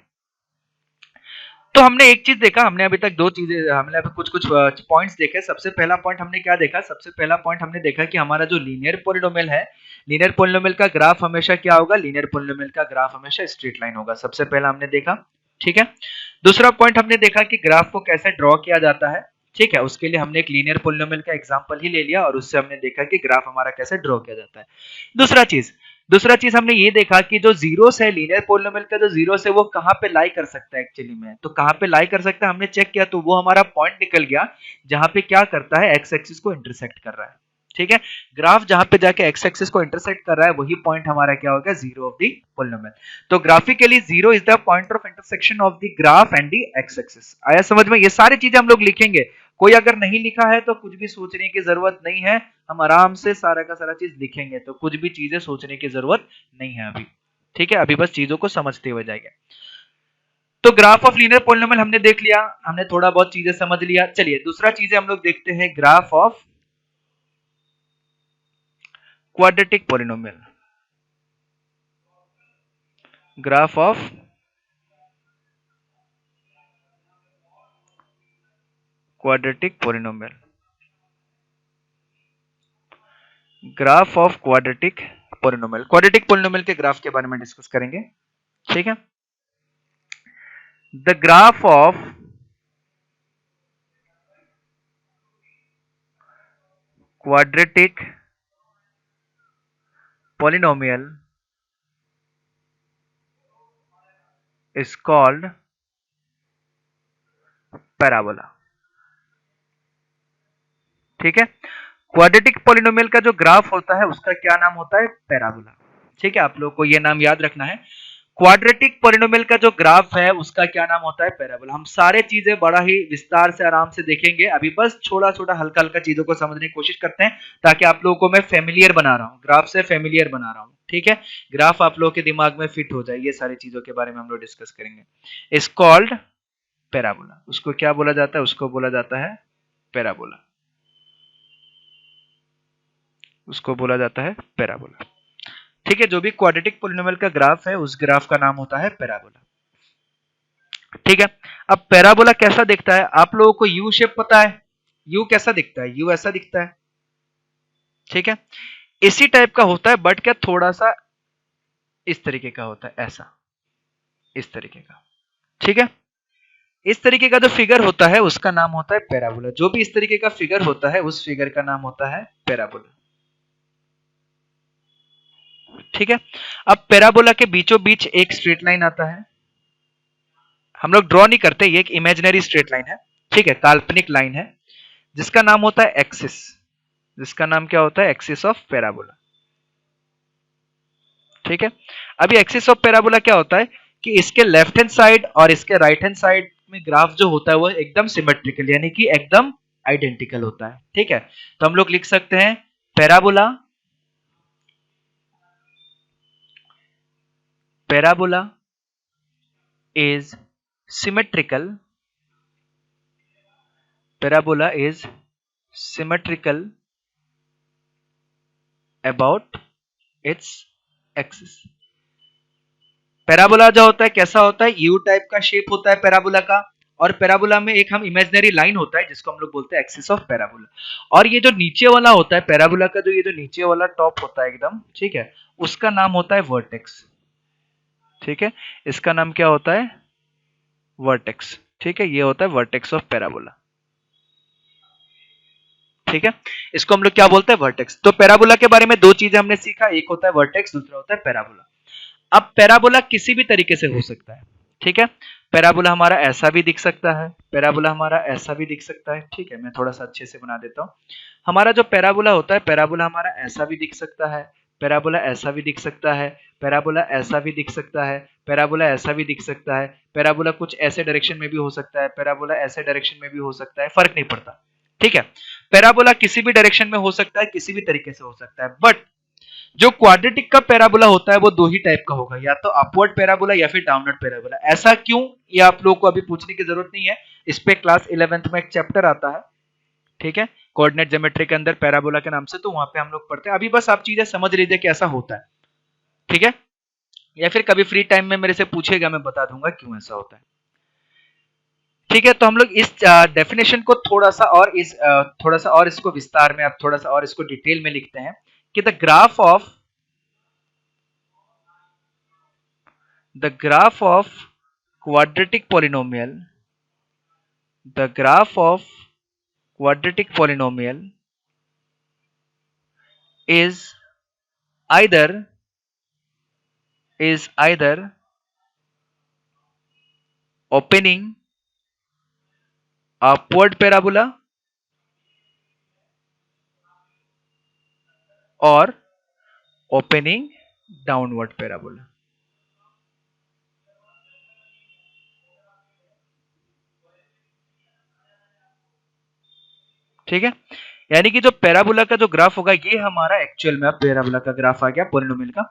तो हमने एक चीज देखा, हमने अभी तक दो चीजें, हमने अभी कुछ कुछ पॉइंट्स देखे। सबसे पहला पॉइंट हमने क्या देखा, सबसे पहला पॉइंट हमने देखा कि हमारा जो लीनियर पॉलिनोमियल है, लीनियर पॉलिनोमियल का ग्राफ हमेशा क्या होगा, लीनियर पॉलिनोमियल का ग्राफ हमेशा स्ट्रेट लाइन होगा, सबसे पहला हमने देखा, ठीक है। दूसरा पॉइंट हमने देखा कि ग्राफ को कैसे ड्रॉ किया जाता है, ठीक है। उसके लिए हमने एक लीनियर पॉलिनोमियल का एग्जांपल ही ले लिया और उससे हमने देखा कि ग्राफ हमारा कैसे ड्रॉ किया जाता है। दूसरा चीज हमने ये देखा कि जो जीरोस है, लीनियर पॉलिनोमियल का जो जीरोस है वो कहां पे लाई कर सकता है एक्चुअली में, तो कहां पे लाई कर सकता है हमने चेक किया, तो वो हमारा पॉइंट निकल गया जहां पे क्या करता है, एक्स एक्सिस को इंटरसेक्ट कर रहा है, ठीक है। ग्राफ जहां पे जाके एक्स एक्सिस को इंटरसेक्ट कर रहा है वही पॉइंट हमारा क्या होगा, जीरो ऑफ द पॉलिनोमियल। तो graphically zero is the point of intersection of the graph and the X axis. आया समझ में, ये सारी चीजें हम लोग लिखेंगे, कोई अगर नहीं लिखा है तो कुछ भी सोचने की जरूरत नहीं है, हम आराम से सारा का सारा चीज लिखेंगे, तो कुछ भी चीजें सोचने की जरूरत नहीं है अभी, ठीक है। अभी बस चीजों को समझते हुए जाएंगे। तो ग्राफ ऑफ लीनियर पॉलिनोमियल हमने देख लिया, हमने थोड़ा बहुत चीजें समझ लिया। चलिए दूसरा चीजें हम लोग देखते हैं, graph of quadratic polynomial. Graph of quadratic polynomial, graph of quadratic polynomial. Quadratic polynomial के ग्राफ के बारे में डिस्कस करेंगे, ठीक है। The graph of quadratic polynomial is called parabola, ठीक है। क्वाड्रेटिक पोलिनोमियल का जो ग्राफ होता है उसका क्या नाम होता है? पैराबोला, ठीक है। आप लोगों को ये नाम याद रखना है। क्वाड्रेटिक पोलिनोमियल का जो ग्राफ है उसका क्या नाम होता है? पैराबोला। हम सारे चीजें बड़ा ही विस्तार से आराम से देखेंगे, अभी बस छोटा छोटा हल्का हल्का चीजों को समझने की कोशिश करते हैं ताकि आप लोगों को मैं फेमिलियर बना रहा हूँ, ग्राफ से फेमिलियर बना रहा हूँ, ठीक है। ग्राफ आप लोगों के दिमाग में फिट हो जाए, ये सारी चीजों के बारे में हम लोग डिस्कस करेंगे। Is called parabola. उसको क्या बोला जाता है? उसको बोला जाता है पैराबोला, उसको बोला जाता है पैराबोला, ठीक है। जो भी क्वाड्रेटिक पोलिनोमियल का ग्राफ है उस ग्राफ का नाम होता है पैराबोला, ठीक है। अब पैराबोला कैसा दिखता है? आप लोगों को यू शेप पता है? यू कैसा दिखता है? यू ऐसा दिखता है, ठीक है। इसी टाइप का होता है बट क्या थोड़ा सा इस तरीके का होता है, ऐसा, इस तरीके का, ठीक है। इस तरीके का जो फिगर होता है उसका नाम होता है पैराबोला। जो भी इस तरीके का फिगर होता है उस फिगर का नाम होता है पैराबोला, ठीक है। अब पैराबोला के बीचों बीच एक स्ट्रेट लाइन आता है, हम लोग ड्रॉ नहीं करते, ये एक इमेजिनरी स्ट्रेट लाइन है, ठीक है, काल्पनिक लाइन है, जिसका नाम होता है एक्सिस। जिसका नाम क्या होता है? एक्सिस ऑफ पैराबोला, ठीक है। अभी एक्सिस ऑफ पैराबोला क्या होता है कि इसके लेफ्ट हैंड साइड और इसके राइट हैंड साइड में ग्राफ जो होता है वो एकदम सिमेट्रिकल यानी कि एकदम आइडेंटिकल होता है, ठीक है। तो हम लोग लिख सकते हैं parabola, parabola is symmetrical, parabola is symmetrical about its axis। Parabola जो होता है कैसा होता है? यू टाइप का शेप होता है पैराबोला का, और पैराबोला में एक हम इमेजिनरी लाइन होता है जिसको हम लोग बोलते हैं एक्सिस ऑफ पैराबोला। और ये जो नीचे वाला होता है पैराबोला का, जो ये जो नीचे वाला टॉप होता है एकदम, ठीक है, उसका नाम होता है वर्टेक्स, ठीक है। इसका नाम क्या होता है? वर्टेक्स, ठीक है। ये होता है वर्टेक्स ऑफ पैराबोला, ठीक है। इसको हम लोग क्या बोलते हैं? वर्टेक्स। तो पैराबोला के बारे में दो चीजें हमने सीखा, एक होता है वर्टेक्स, दूसरा होता है पैराबोला। अब पैराबोला किसी भी तरीके से हो सकता है, ठीक है। पैराबोला हमारा ऐसा भी दिख सकता है, पैराबोला हमारा ऐसा भी दिख सकता है, ठीक है। मैं थोड़ा सा अच्छे से बना देता हूं। हमारा जो पैराबोला होता है, पैराबोला हमारा ऐसा भी दिख सकता है, पैराबोला ऐसा भी दिख सकता है, पैराबोला ऐसा भी दिख सकता है, पैराबोला ऐसा भी दिख सकता है, पैराबोला कुछ ऐसे डायरेक्शन में भी हो सकता है, पैराबोला ऐसे डायरेक्शन में भी हो सकता है, फर्क नहीं पड़ता, ठीक है। पैराबोला किसी भी डायरेक्शन में हो सकता है, किसी भी तरीके से हो सकता है। बट जो क्वाड्रेटिक का पैराबोला होता है वो दो ही टाइप का होगा, या तो अपवर्ड पैराबोला या फिर डाउनवर्ड पैराबोला। ऐसा क्यों, ये आप लोगों को अभी पूछने की जरूरत नहीं है, इस पे क्लास 11th में एक चैप्टर आता है, ठीक है, कोऑर्डिनेट ज्योमेट्री के अंदर पैराबोला के नाम से, तो वहां पे हम लोग पढ़ते हैं। अभी बस आप चीजें समझ लीजिए कि ऐसा होता है, ठीक है। या फिर कभी फ्री टाइम में मेरे से पूछेगा, मैं बता दूंगा क्यों ऐसा होता है, ठीक है। तो हम लोग इस डेफिनेशन को थोड़ा सा और इसको विस्तार में, अब थोड़ा सा और इसको डिटेल में लिखते हैं कि the graph of quadratic polynomial, the graph of quadratic polynomial is either opening upward parabola or opening downward parabola, ठीक है। यानी कि जो पैराबोला का जो ग्राफ होगा ये हमारा एक्चुअल में, अब पैराबोला का ग्राफ आ गया पोलिनोमियल का।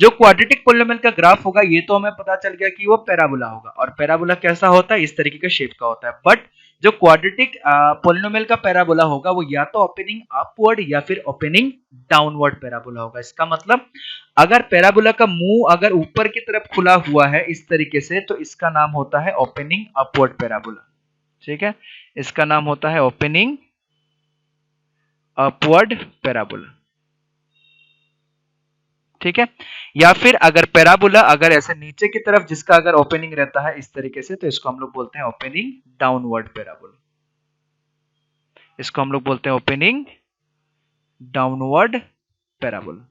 जो क्वाड्रेटिक पोलिनोमियल का ग्राफ होगा ये तो हमें पता चल गया कि वो पैराबोला होगा, और पैराबोला कैसा होता है? इस तरीके के शेप का होता है। बट जो क्वाड्रेटिक पोलिनोमियल का पैराबोला होगा वो या तो ओपनिंग अपवर्ड या फिर ओपनिंग डाउनवर्ड पैराबोला होगा। इसका मतलब अगर पैराबोला का मुंह अगर ऊपर की तरफ खुला हुआ है इस तरीके से, तो इसका नाम होता है ओपनिंग अपवर्ड पैराबोला, ठीक है। इसका नाम होता है ओपनिंग अपवर्ड पैराबोला, ठीक है। या फिर अगर पैराबोला अगर ऐसे नीचे की तरफ जिसका अगर ओपनिंग रहता है इस तरीके से, तो इसको हम लोग बोलते हैं ओपनिंग डाउनवर्ड पैराबोला। इसको हम लोग बोलते हैं ओपनिंग डाउनवर्ड पैराबोला।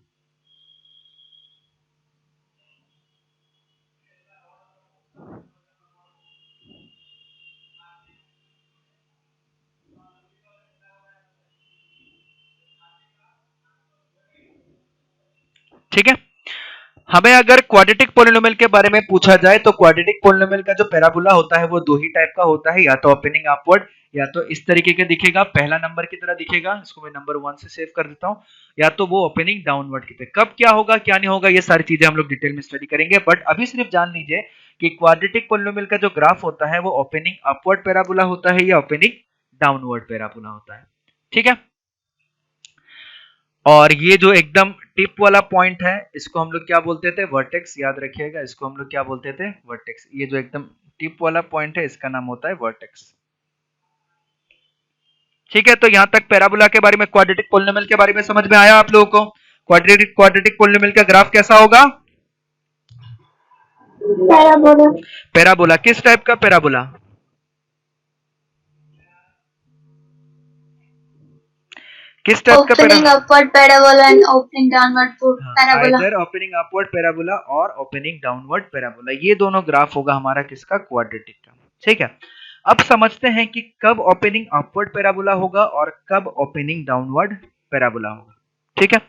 ठीक है। हमें अगर क्वाड्रेटिक पोलिनोमियल के बारे में पूछा जाए तो क्वाड्रेटिक पोलिनोमियल का जो पैराबोला होता है वो दो ही टाइप का होता है, या तो ओपनिंग अपवर्ड, या तो इस तरीके का दिखेगा, पहला नंबर की तरह दिखेगा, इसको मैं नंबर 1 से सेव कर देता हूं, या तो वो ओपनिंग डाउनवर्ड की तरह। कब क्या होगा क्या नहीं होगा ये सारी चीजें हम लोग डिटेल में स्टडी करेंगे, बट अभी सिर्फ जान लीजिए कि क्वाड्रेटिक पोलिनोमियल का जो ग्राफ होता है वो ओपनिंग अपवर्ड पैराबोला होता है या ओपनिंग डाउनवर्ड पैराबोला होता है। ठीक है। और ये जो एकदम टिप वाला पॉइंट है इसको हम लोग क्या बोलते थे, वर्टेक्स। याद रखिएगा, इसको हम लोग क्या बोलते थे, वर्टेक्स। ये जो एकदम टिप वाला पॉइंट है इसका नाम होता है वर्टेक्स। ठीक है। तो यहां तक पैराबोला के बारे में, क्वाड्रेटिक पोलिनोमियल के बारे में समझ में आया आप लोगों को। क्वाड्रेटिक पोलिनोमियल का ग्राफ कैसा होगा, पैराबोला। पैराबोला। किस टाइप का पैराबोला, किस टाइप का opening upward parabola and opening downward parabola. इधर ओपनिंग अपवर्ड पैराबोला और ओपनिंग डाउनवर्ड पैराबोला, ये दोनों ग्राफ होगा हमारा किसका, क्वाड्रेटिक का। ठीक है। अब समझते हैं कि कब ओपनिंग अपवर्ड पैराबोला होगा और कब ओपनिंग डाउनवर्ड पैराबोला होगा। ठीक है।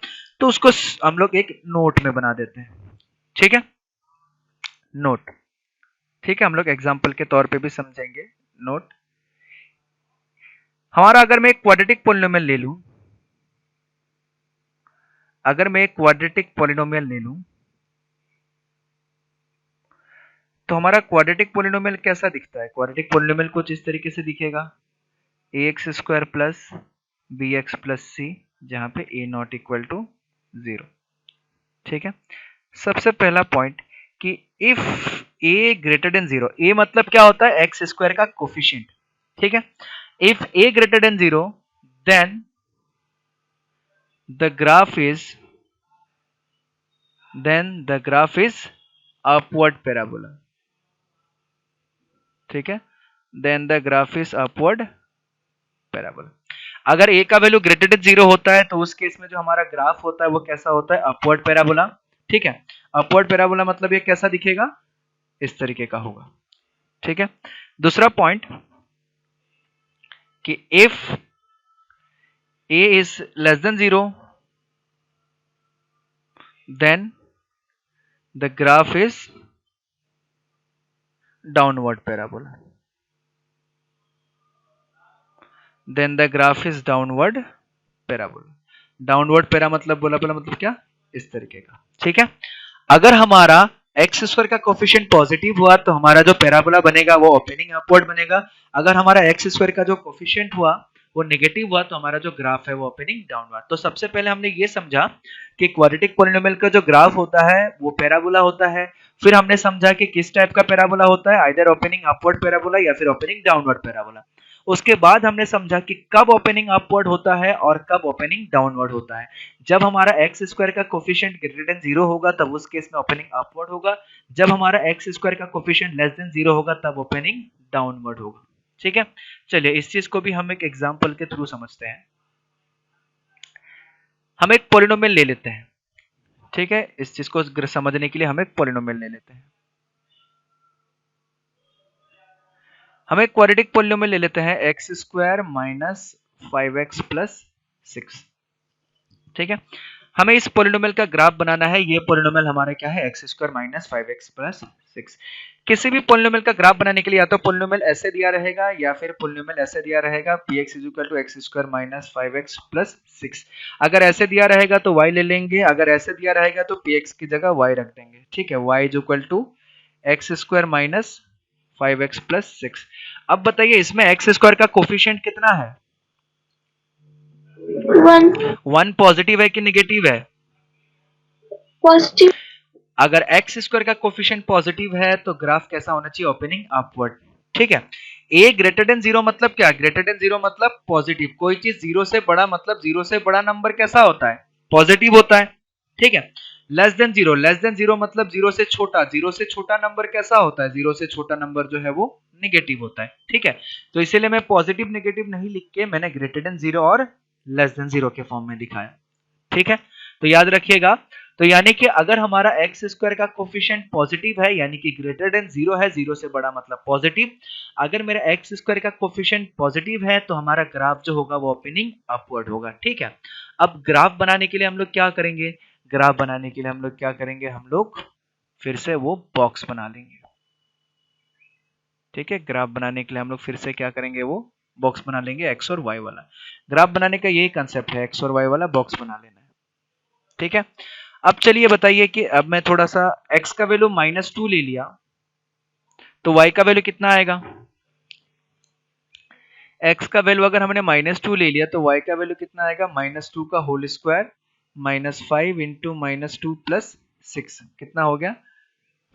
तो उसको हम लोग एक नोट में बना देते हैं। ठीक है, नोट। ठीक है, हम लोग एग्जांपल के तौर पे भी समझेंगे। नोट हमारा, अगर मैं एक क्वाड्रेटिक पोलिनोमियल ले लूं, अगर मैं एक क्वाड्रेटिक पोलिनोमियल ले लूं तो हमारा क्वाड्रेटिक पोलिनोमियल कैसा दिखता है। क्वाड्रेटिक पोलिनोमियल कुछ इस तरीके से दिखेगा, ax square plus bx plus c, जहां पे a नॉट इक्वल टू 0। ठीक है। सबसे पहला पॉइंट कि if a greater than 0, a मतलब क्या होता है, एक्स स्क्वायर का कोफिशिएंट। ठीक है। If a greater than 0 then the graph is upward parabola। ठीक है, then the graph is upward parabola। अगर a का वैल्यू ग्रेटर देन 0 होता है तो उस केस में जो हमारा ग्राफ होता है वो कैसा होता है, अपवर्ड पैराबोला। ठीक है। अपवर्ड पैराबोला मतलब ये कैसा दिखेगा, इस तरीके का होगा। ठीक है। दूसरा पॉइंट कि if a is less than 0 then the graph is downward parabola। then the graph is downward parabola। Downward para मतलब बोला मतलब क्या, इस तरीके का। ठीक है। अगर हमारा एक्स स्क्वायर का कोफिशिएंट पॉजिटिव हुआ तो हमारा जो पैराबोला बनेगा वो ओपनिंग अपवर्ड बनेगा। अगर हमारा एक्स स्क्वायर का जो कोफिशिएंट हुआ वो नेगेटिव हुआ तो हमारा जो ग्राफ है वो ओपनिंग डाउनवर्ड। तो सबसे पहले हमने ये समझा कि क्वाड्रेटिक पोलिनोमियल का जो ग्राफ होता है वो पैराबोला होता है। फिर हमने समझा कि किस टाइप का पैराबोला होता है, आइदर ओपनिंग अपवर्ड पैराबोला या फिर ओपनिंग डाउनवर्ड पैराबोला। उसके बाद हमने समझा कि कब ओपनिंग अपवर्ड होता है और कब ओपनिंग डाउनवर्ड होता है। जब हमारा एक्स स्क्वायर का कोफिशिएंट ग्रेटर देन 0 होगा तब उस केस में ओपनिंग अपवर्ड होगा। जब हमारा एक्स स्क्वायर का कोफिशिएंट लेस देन 0 होगा तब ओपनिंग डाउनवर्ड होगा। ठीक है। चलिए इस चीज को भी हम एक एग्जांपल के थ्रू समझते हैं। हम एक पॉलिनोमियल ले लेते हैं। ठीक है, इस चीज को समझने के लिए हम एक पॉलिनोमियल ले लेते हैं। हम एक क्वाड्रेटिक पॉलिनोमियल ले लेते हैं, x square minus 5x plus 6। ठीक है। हमें इस पॉलिनोमियल का ग्राफ बनाना है। ये पॉलिनोमियल हमारा क्या है, x square minus 5x plus 6। किसी भी पॉलिनोमियल का ग्राफ बनाने के लिए या तो पॉलिनोमियल ऐसे दिया रहेगा या फिर पॉलिनोमियल ऐसे दिया रहेगा, px is equal to X square minus 5x plus 6। अगर ऐसे दिया रहेगा तो y ले लेंगे, अगर ऐसे दिया रहेगा तो px की जगह y रख देंगे। ठीक है। y is equal to X square minus 5x plus 6। अब बताइए इसमें एक्स स्क्वायर का कोफिशिएंट कितना है, 1 पॉजिटिव है कि नेगेटिव है, पॉजिटिव। अगर एक्स स्क्वायर का कोफिशिएंट पॉजिटिव है तो ग्राफ कैसा होना चाहिए, ओपनिंग अपवर्ड। ठीक है। a ग्रेटर देन 0 मतलब क्या, ग्रेटर देन 0 मतलब पॉजिटिव। कोई चीज 0 से बड़ा मतलब 0 से बड़ा नंबर कैसा होता है, पॉजिटिव होता है। ठीक है। लेस देन जीरो मतलब जीरो से छोटा। जीरो से छोटा नंबर कैसा होता है? जीरो से छोटा नंबर जो है वो निगेटिव होता है, ठीक है। तो इसीलिए मैं पॉजिटिव नेगेटिव नहीं लिख के मैंने ग्रेटर देन जीरो और लेस देन जीरो के फॉर्म में दिखाया, ठीक है। तो याद रखिएगा, तो यानी कि अगर हमारा एक्स स्क्वायर का कोफिशिएंट पॉजिटिव है यानी कि ग्रेटर देन जीरो है, जीरो से बड़ा मतलब पॉजिटिव, अगर मेरा एक्स स्क्वायर का कोफिशिएंट पॉजिटिव है तो हमारा ग्राफ जो होगा वो ओपनिंग अपवर्ड होगा, ठीक है। अब ग्राफ बनाने के लिए हम लोग क्या करेंगे? ग्राफ बनाने के लिए हम लोग क्या करेंगे? हम लोग फिर से वो बॉक्स बना लेंगे, ठीक है। ग्राफ बनाने के लिए हम लोग फिर से क्या करेंगे? वो बॉक्स बना लेंगे, एक्स और वाई वाला। ग्राफ बनाने का यही कंसेप्ट है, एक्स और वाई वाला बॉक्स बना लेना है, ठीक है। अब चलिए बताइए कि अब मैं थोड़ा सा x का वैल्यू -2 ले लिया तो y का वैल्यू कितना आएगा? x का वैल्यू अगर हमने -2 ले लिया तो y का वैल्यू कितना आएगा? -2 का होल स्क्वायर -5 इंटू -2 प्लस 6 कितना हो गया?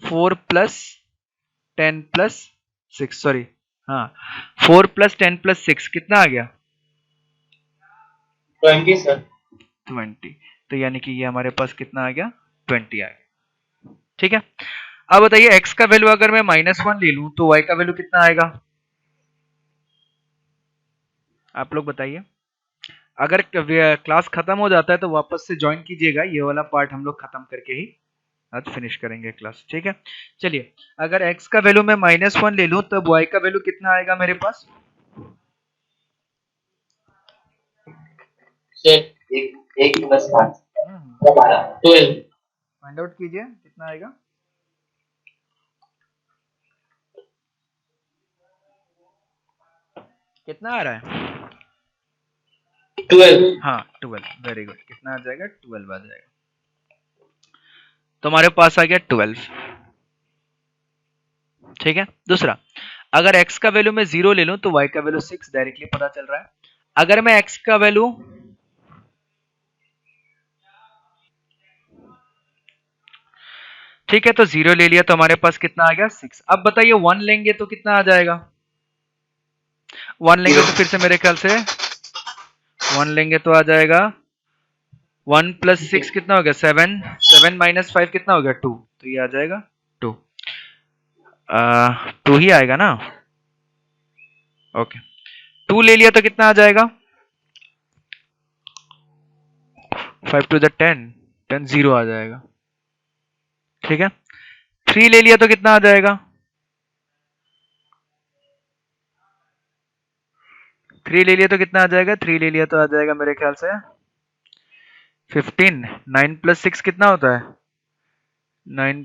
4 प्लस 10 प्लस 6 सॉरी, हाँ 4 प्लस 10 प्लस 6 कितना आ गया? 20 सर। 20। तो यानी कि ये हमारे पास कितना आ गया? 20 आ गया, ठीक है। अब बताइए x का वैल्यू अगर मैं -1 ले लूं तो y का वैल्यू कितना आएगा? आप लोग बताइए। अगर क्लास खत्म हो जाता है तो वापस से ज्वाइन कीजिएगा, ये वाला पार्ट हम लोग खत्म करके ही आज फिनिश करेंगे क्लास, ठीक है। चलिए, अगर x का वैल्यू मैं -1 ले लूं तब y का वैल्यू कितना आएगा मेरे पास? सर एक प्लस 5 12। फाइंड आउट कीजिए कितना आएगा। कितना आ रहा है? 12। हाँ 12, वेरी गुड। कितना आ जाएगा? 12 आ जाएगा। तो हमारे पास आ गया 12, ठीक है। दूसरा, अगर x का वैल्यू मैं 0 ले लूं तो y का वैल्यू 6 डायरेक्टली पता चल रहा है। अगर मैं x का वैल्यू ठीक है तो 0 ले लिया तो हमारे पास कितना आ गया? 6। अब बताइए 1 लेंगे तो कितना आ जाएगा? 1 लेंगे तो फिर से मेरे ख्याल से 1 लेंगे तो आ जाएगा 1 प्लस 6 कितना हो गया? 7। 7 माइनस 5 कितना हो गया? 2। तो ये आ जाएगा 2। 2 ही आएगा ना? ओके, 2 ले लिया तो कितना आ जाएगा? 5 टू द 10, 10 0 आ जाएगा, ठीक है। 3 ले लिया तो कितना आ जाएगा? 3 ले लिया तो कितना आ जाएगा? 3 ले लिया तो आ जाएगा मेरे ख्याल से 15। 9 प्लस 6 कितना होता है? 9।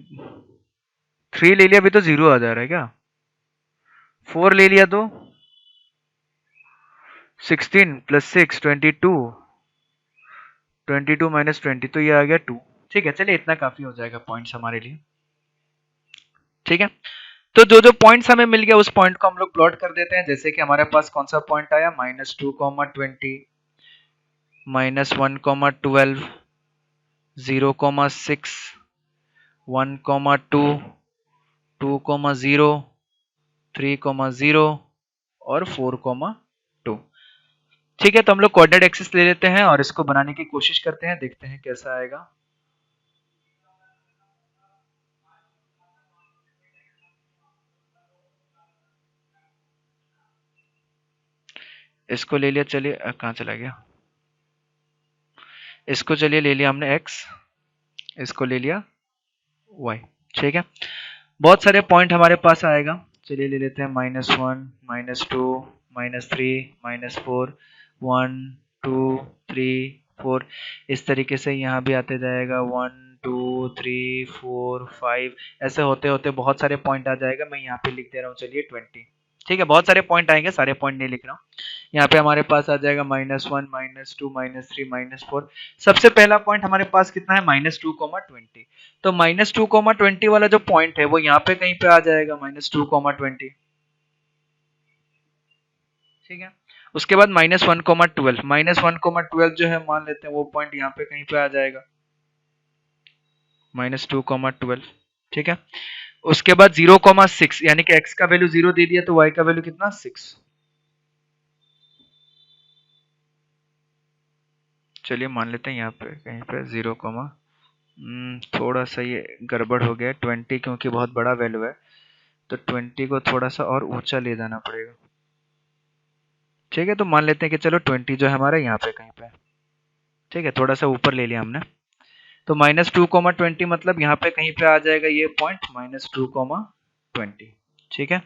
3 ले लिया अभी तो 0 आ जा रहा है क्या? 4 ले लिया तो 16 प्लस 6 22। 22 माइनस 20 तो ये आ गया 2, ठीक है। चलिए इतना काफी हो जाएगा पॉइंट्स हमारे लिए, ठीक है। तो जो जो पॉइंट्स हमें मिल गया उस पॉइंट को हम लोग प्लॉट कर देते हैं। जैसे कि हमारे पास कौन सा पॉइंट आया? -2, -20, -1, -12, 0, 6, 1, 2, 2, 0, 3, 0 और 4, 2, ठीक है। तो हम लोग कोऑर्डिनेट एक्सिस ले लेते हैं और इसको बनाने की कोशिश करते हैं, देखते हैं कैसा आएगा। इसको ले लिया, चलिए कहाँ चला गया? इसको चलिए ले लिया हमने x, इसको ले लिया y, ठीक है। बहुत सारे पॉइंट हमारे पास आएगा। चलिए ले लेते हैं -1, -2, -3, -4, 1, 2, 3, 4। इस तरीके से यहाँ भी आते जाएगा 1, 2, 3, 4, 5। ऐसे होते होते बहुत सारे पॉइंट आ जाएगा। मैं यहाँ पे लिख दे रहा हूँ, चलिए 20, ठीक है। बहुत सारे पॉइंट आएंगे, सारे पॉइंट नहीं लिख रहा हूँ। यहाँ पे हमारे पास आ जाएगा -1, -2, -3, -4। सबसे पहला पॉइंट हमारे पास कितना है? -2, 20। तो -2, 20 वाला जो पॉइंट है वो यहाँ पे कहीं पे आ जाएगा, -2, 20, ठीक है। उसके बाद -1, -12, -1, 12 जो है मान लेते हैं वो पॉइंट यहाँ पे कहीं पे आ जाएगा, -2, 12, ठीक है। उसके बाद 0, 6 यानी कि x का वैल्यू 0 दे दिया तो y का वैल्यू कितना? 6। चलिए मान लेते हैं यहाँ पे कहीं पे 0, थोड़ा सा ये गड़बड़ हो गया 20 क्योंकि बहुत बड़ा वैल्यू है, तो 20 को थोड़ा सा और ऊंचा ले जाना पड़ेगा। ठीक है, तो मान लेते हैं कि चलो 20 जो है हमारा यहाँ पे कहीं पे, ठीक है, थोड़ा सा ऊपर ले लिया हमने। तो -2, 20 मतलब यहाँ पे कहीं पे आ जाएगा ये पॉइंट -2, 20। ठीक है,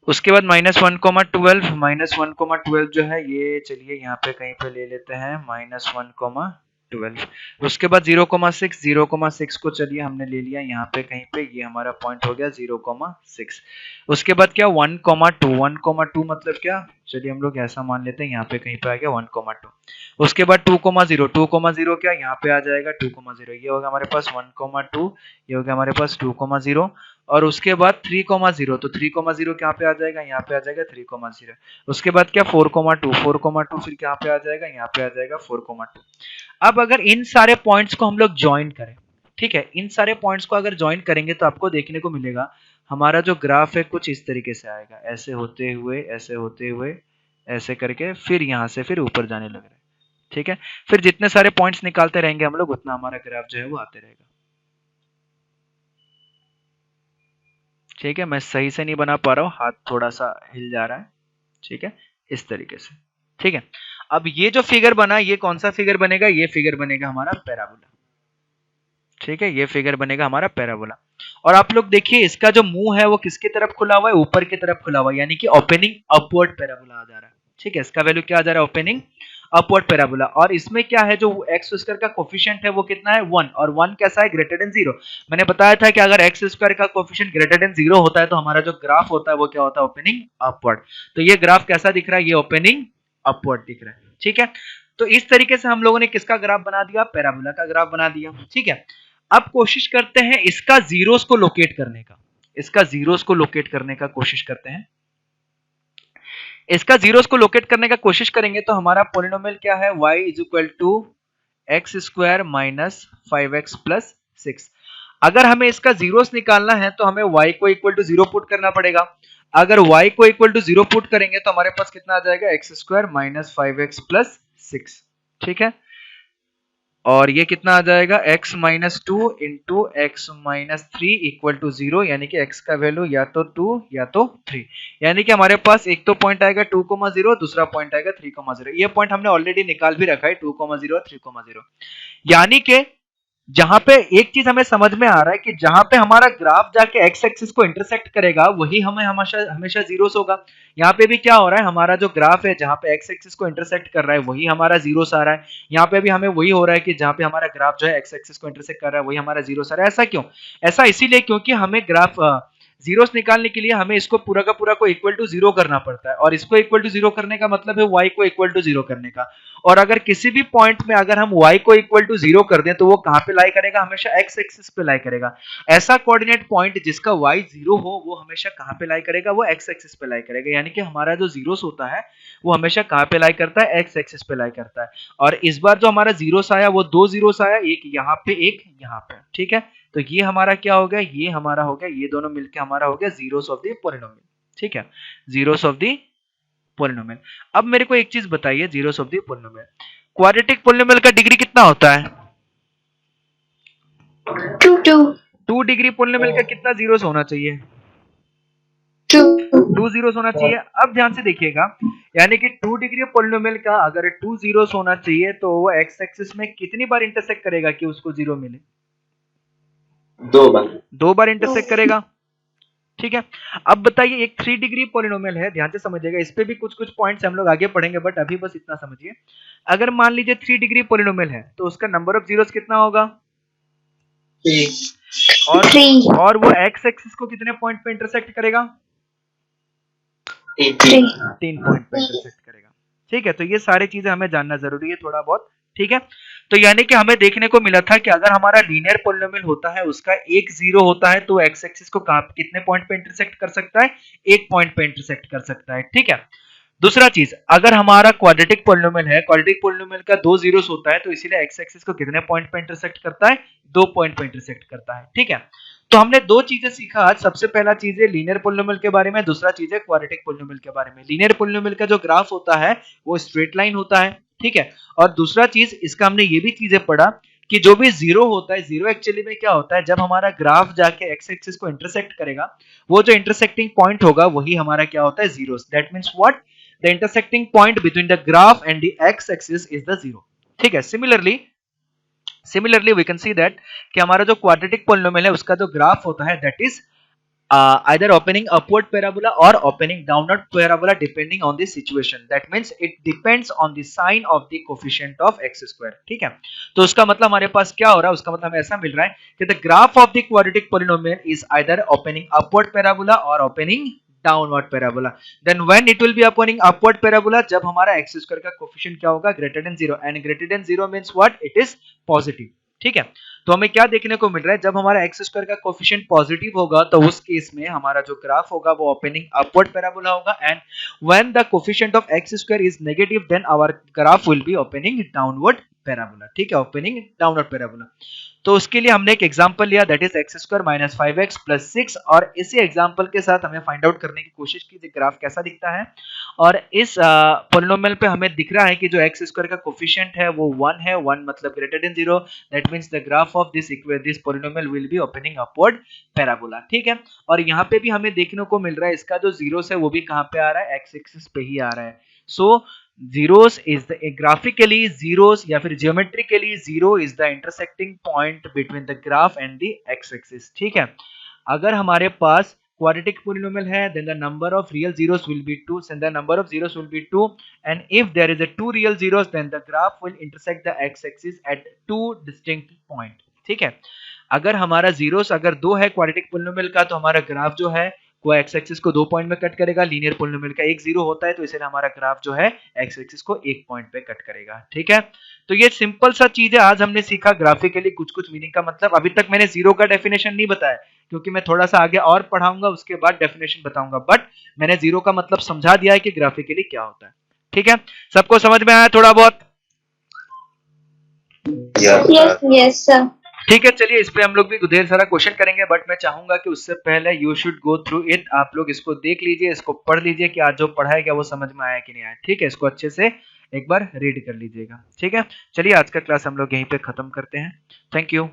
उसके बाद -1, -12, -1, जो है ये चलिए यहाँ पे कहीं पे ले लेते हैं -1, 12। उसके बाद 0,6, 0,6 को चलिए हमने ले लिया यहाँ पे कहीं पे, ये हमारा पॉइंट हो गया 0,6। उसके बाद क्या 1,2, 1,2 मतलब क्या, चलिए हम लोग ऐसा मान लेते हैं यहाँ पे कहीं पे आ गया 1,2। उसके बाद 2,0, 2,0 क्या यहाँ पे आ जाएगा 2,0, ये होगा हमारे पास 1,2, ये हो गया हमारे पास 2,0। और उसके बाद 3,0, तो 3,0 कहाँ पे आ जाएगा, यहाँ पे आ जाएगा 3,0। उसके बाद क्या 4,2, 4,2 फिर कहाँ पे आ जाएगा, यहाँ पे आ जाएगा 4,2। अब अगर इन सारे पॉइंट्स को हम लोग ज्वाइन करें, ठीक है, इन सारे पॉइंट्स को अगर ज्वाइन करेंगे तो आपको देखने को मिलेगा हमारा जो ग्राफ है कुछ इस तरीके से आएगा, ऐसे होते हुए, ऐसे होते हुए, ऐसे करके फिर यहाँ से फिर ऊपर जाने लग रहा है। ठीक है, फिर जितने सारे पॉइंट्स निकालते रहेंगे हम लोग उतना हमारा ग्राफ जो है वो आते रहेगा। ठीक है, मैं सही से नहीं बना पा रहा हूँ, हाथ थोड़ा सा हिल जा रहा है। ठीक है, इस तरीके से। ठीक है, अब ये जो फिगर बना, ये कौन सा फिगर बनेगा, ये फिगर बनेगा हमारा पैराबोला। ठीक है, ये फिगर बनेगा हमारा पैराबोला। और आप लोग देखिए इसका जो मुंह है वो किसकी तरफ खुला हुआ है, ऊपर की तरफ खुला हुआ है, यानी कि ओपनिंग अपवर्ड पैराबोला आ जा रहा है। ठीक है, इसका वैल्यू क्या आ जा रहा है, ओपनिंग अपवर्ड पैराबोला। और इसमें क्या है, जो एक्स स्क्वायर का कोफिशिएंट है वो कितना है 1, और 1 कैसा है, ग्रेटर देन 0। मैंने बताया था कि अगर एक्स स्क्वायर का कोफिशिएंट ग्रेटर देन 0 होता है तो हमारा जो ग्राफ होता है वो क्या होता है, ओपनिंग अपवर्ड। तो ये ग्राफ कैसा दिख रहा है, ये ओपनिंग अपवर्ड दिख रहा है। ठीक है, तो इस तरीके से हम लोगों ने किसका ग्राफ बना दिया, पैराबोला का ग्राफ बना दिया। ठीक है, अब कोशिश करते हैं इसका जीरोस को लोकेट करने का, इसका जीरोस को लोकेट करने का कोशिश करते हैं। इसका जीरोस को लोकेट करने का कोशिश करेंगे तो हमारा पॉलिनोमियल क्या है, y is equal to X square minus 5x plus 6। अगर हमें इसका जीरोस निकालना है तो हमें y को इक्वल टू 0 पुट करना पड़ेगा। अगर y को इक्वल टू 0 पुट करेंगे तो हमारे पास कितना आ जाएगा, x square minus 5x plus 6। ठीक है, और ये कितना आ जाएगा, x minus 2 into X minus 3 equal to 0, यानी कि x का वैल्यू या तो 2 या तो 3। यानी कि हमारे पास एक तो पॉइंट आएगा 2,0, दूसरा पॉइंट आएगा 3,0। ये पॉइंट हमने ऑलरेडी निकाल भी रखा है 2,0 और 3,0। यानी कि जहां पे एक चीज हमें समझ में आ रहा है कि जहां पे हमारा ग्राफ जाके एक्स एक्सिस को इंटरसेक्ट करेगा वही हमें हमेशा हमेशा जीरोस होगा। यहाँ पे भी क्या हो रहा है, हमारा जो ग्राफ है जहां पे एक्स एक्सिस को इंटरसेक्ट कर रहा है वही हमारा जीरोस आ रहा है। यहाँ पे भी हमें वही हो रहा है कि जहां पे हमारा ग्राफ जो है एक्स एक्सिस को इंटरसेक्ट कर रहा है वही हमारा जीरोस आ रहा है। ऐसा क्यों, ऐसा इसीलिए क्योंकि हमें ग्राफ जीरोस निकालने के लिए हमें इसको पूरा का पूरा को इक्वल टू 0 करना पड़ता है, और इसको इक्वल टू 0 करने का मतलब है y को इक्वल टू 0 करने का। और अगर किसी भी पॉइंट में अगर हम y को इक्वल टू 0 कर दें तो वो कहां पे लाई करेगा, हमेशा x एक्सिस पे लाई करेगा। ऐसा कोऑर्डिनेट पॉइंट जिसका y 0 हो वो हमेशा कहां पे लाई करेगा, वो x एक्सिस पे लाई करेगा। यानी कि हमारा जो जीरोस होता है वो हमेशा कहां पे लाई करता है, x एक्सिस पे लाई करता है। और इस बार जो हमारा जीरोस आया वो 2 जीरोस आया, एक यहाँ पे एक यहाँ पे। ठीक है, तो ये हमारा क्या हो गया, ये हमारा हो गया, ये दोनों मिलके हमारा हो गया जीरोस ऑफ द पॉलिनोमियल। ठीक है, जीरोस ऑफ द पॉलिनोमियल। अब मेरे को एक चीज बताइए, zeros of the polynomial, quadratic polynomial का डिग्री कितना होता है, 2 डिग्री पॉलिनोमियल का कितना जीरोस होना चाहिए, 2 जीरोस होना चाहिए। अब ध्यान से देखिएगा, यानी कि 2 डिग्री पॉलिनोमियल का अगर 2 जीरोस होना चाहिए तो वो एक्स एक्सिस में कितनी बार इंटरसेक्ट करेगा कि उसको 0 मिले, 2 बार इंटरसेक्ट करेगा। ठीक है, अब बताइए एक 3 डिग्री पॉलिनोमियल है, ध्यान से समझिएगा, इस पे भी कुछ कुछ पॉइंट्स हम लोग आगे पढ़ेंगे बट अभी बस इतना समझिए। अगर मान लीजिए 3 डिग्री पॉलिनोमियल है तो उसका नंबर ऑफ जीरोस कितना होगा, और वो एक्स एक्सिस को कितने पॉइंट पे इंटरसेक्ट करेगा, 3 पॉइंट पे इंटरसेक्ट करेगा। ठीक है, तो ये सारी चीजें हमें जानना जरूरी है थोड़ा बहुत। ठीक है, तो यानी कि हमें देखने को मिला था कि अगर हमारा लीनियर पॉलिनोमियल होता है उसका एक जीरो होता है तो एक्स एक्सिस को कितने पॉइंट पे इंटरसेक्ट कर सकता है, एक पॉइंट पे इंटरसेक्ट कर सकता है। ठीक है, दूसरा चीज, अगर हमारा क्वाड्रेटिक पॉलिनोमियल है, क्वाड्रेटिक पॉलिनोमियल का 2 जीरोस होता है तो इसीलिए एक्स एक्सिस को कितने पॉइंट पे इंटरसेक्ट करता है, 2 पॉइंट पे इंटरसेक्ट करता है। ठीक है, तो हमने 2 चीजें सीखा आज। सबसे पहला चीज है लीनियर पॉलिनोमियल के बारे में, दूसरा चीज है क्वाड्रेटिक पॉलिनोमियल के बारे में। लीनियर पॉलिनोमियल का जो ग्राफ होता है वो स्ट्रेट लाइन होता है। ठीक है, और दूसरा चीज इसका हमने ये भी चीजें पढ़ा कि जो भी जीरो होता है, जीरो एक्चुअली में क्या होता है, जब हमारा ग्राफ जाके एक्स एक्सिस को इंटरसेक्ट करेगा, वो जो इंटरसेक्टिंग पॉइंट होगा वही हमारा क्या होता है, zero. That means what, the intersecting point between the graph and the X axis is the zero. ठीक है. Similarly we can see that कि हमारा जो क्वाड्रेटिक पॉलिनोमियल है उसका जो ग्राफ होता है that is either opening upward parabola or opening downward parabola depending on the situation. That means it depends on the sign of the coefficient of x square. ठीक है. तो उसका मतलब हमारे पास क्या हो रहा है, उसका मतलब हमें ऐसा मिल रहा है कि the graph of the quadratic polynomial is either opening upward parabola or opening downward parabola. Then when it will be opening upward parabola, जब हमारा x square का coefficient क्या होगा, greater than 0, and greater than 0 means what, it is positive. ठीक है. तो हमें क्या देखने को मिल रहा है, जब हमारा एक्स स्क्वायर का कोफिशिएंट पॉजिटिव होगा तो उस केस में हमारा जो ग्राफ होगा वो ओपनिंग अपवर्ड पैराबोला होगा, and when the coefficient of X square is negative then our graph will be opening downward parabola. ठीक है, ओपनिंग डाउनवर्ड पैराबोला. तो उसके लिए हमने एक एग्जांपल लिया that is x square minus 5x plus 6, और इसी एग्जांपल के साथ हमें फाइंड आउट करने की कोशिश की कि ग्राफ कैसा दिखता है. और इस पॉलिनोमियल पे हमें दिख रहा है कि जो एक्स स्क्वायर का कोफिशिएंट है वो 1 है, 1 मतलब greater than 0. That means the graph of this polynomial will be opening upward parabola. ठीक है. और यहाँ पे भी हमें देखने को मिल रहा है इसका जो जीरोस है वो भी कहाँ पे आ रहा है, एक्स एक्सिस पे ही आ रहा है. सो zeros is the graphically zeros या फिर geometrically zero is the intersecting point between the graph and the x-axis. ठीक है. अगर हमारे पास quadratic polynomial है then the number of real zeros will be 2, and the number of zeros will be 2, and if there is a 2 real zeros then the graph will intersect the x-axis at 2 distinct point. ठीक है. अगर हमारा zeros अगर 2 है quadratic polynomial का तो हमारा graph जो है वो एक्स एक्सिस को 2 पॉइंट में कट करेगा. लीनियर पॉलिनोमियल का एक जीरो होता है तो इसलिए हमारा ग्राफ जो है एक्स एक्सिस को 1 पॉइंट पे कट करेगा. ठीक है. तो ये सिंपल सा चीज है, आज हमने सीखा ग्राफिकली कुछ कुछ मीनिंग का मतलब. अभी तक मैंने जीरो का डेफिनेशन नहीं बताया क्योंकि मैं थोड़ा सा आगे और पढ़ाऊंगा, उसके बाद डेफिनेशन बताऊंगा, बट मैंने जीरो का मतलब समझा दिया है कि ग्राफिकली क्या होता है. ठीक है. सबको समझ में आया थोड़ा बहुत? Yes, sir. ठीक है. चलिए इस पे हम लोग भी ढेर सारा क्वेश्चन करेंगे, बट मैं चाहूंगा कि उससे पहले you should go through it. आप लोग इसको देख लीजिए, इसको पढ़ लीजिए कि आज जो पढ़ा है क्या वो समझ में आया कि नहीं आया. ठीक है. इसको अच्छे से एक बार रीड कर लीजिएगा. ठीक है. चलिए आज का क्लास हम लोग यहीं पे खत्म करते हैं. Thank you.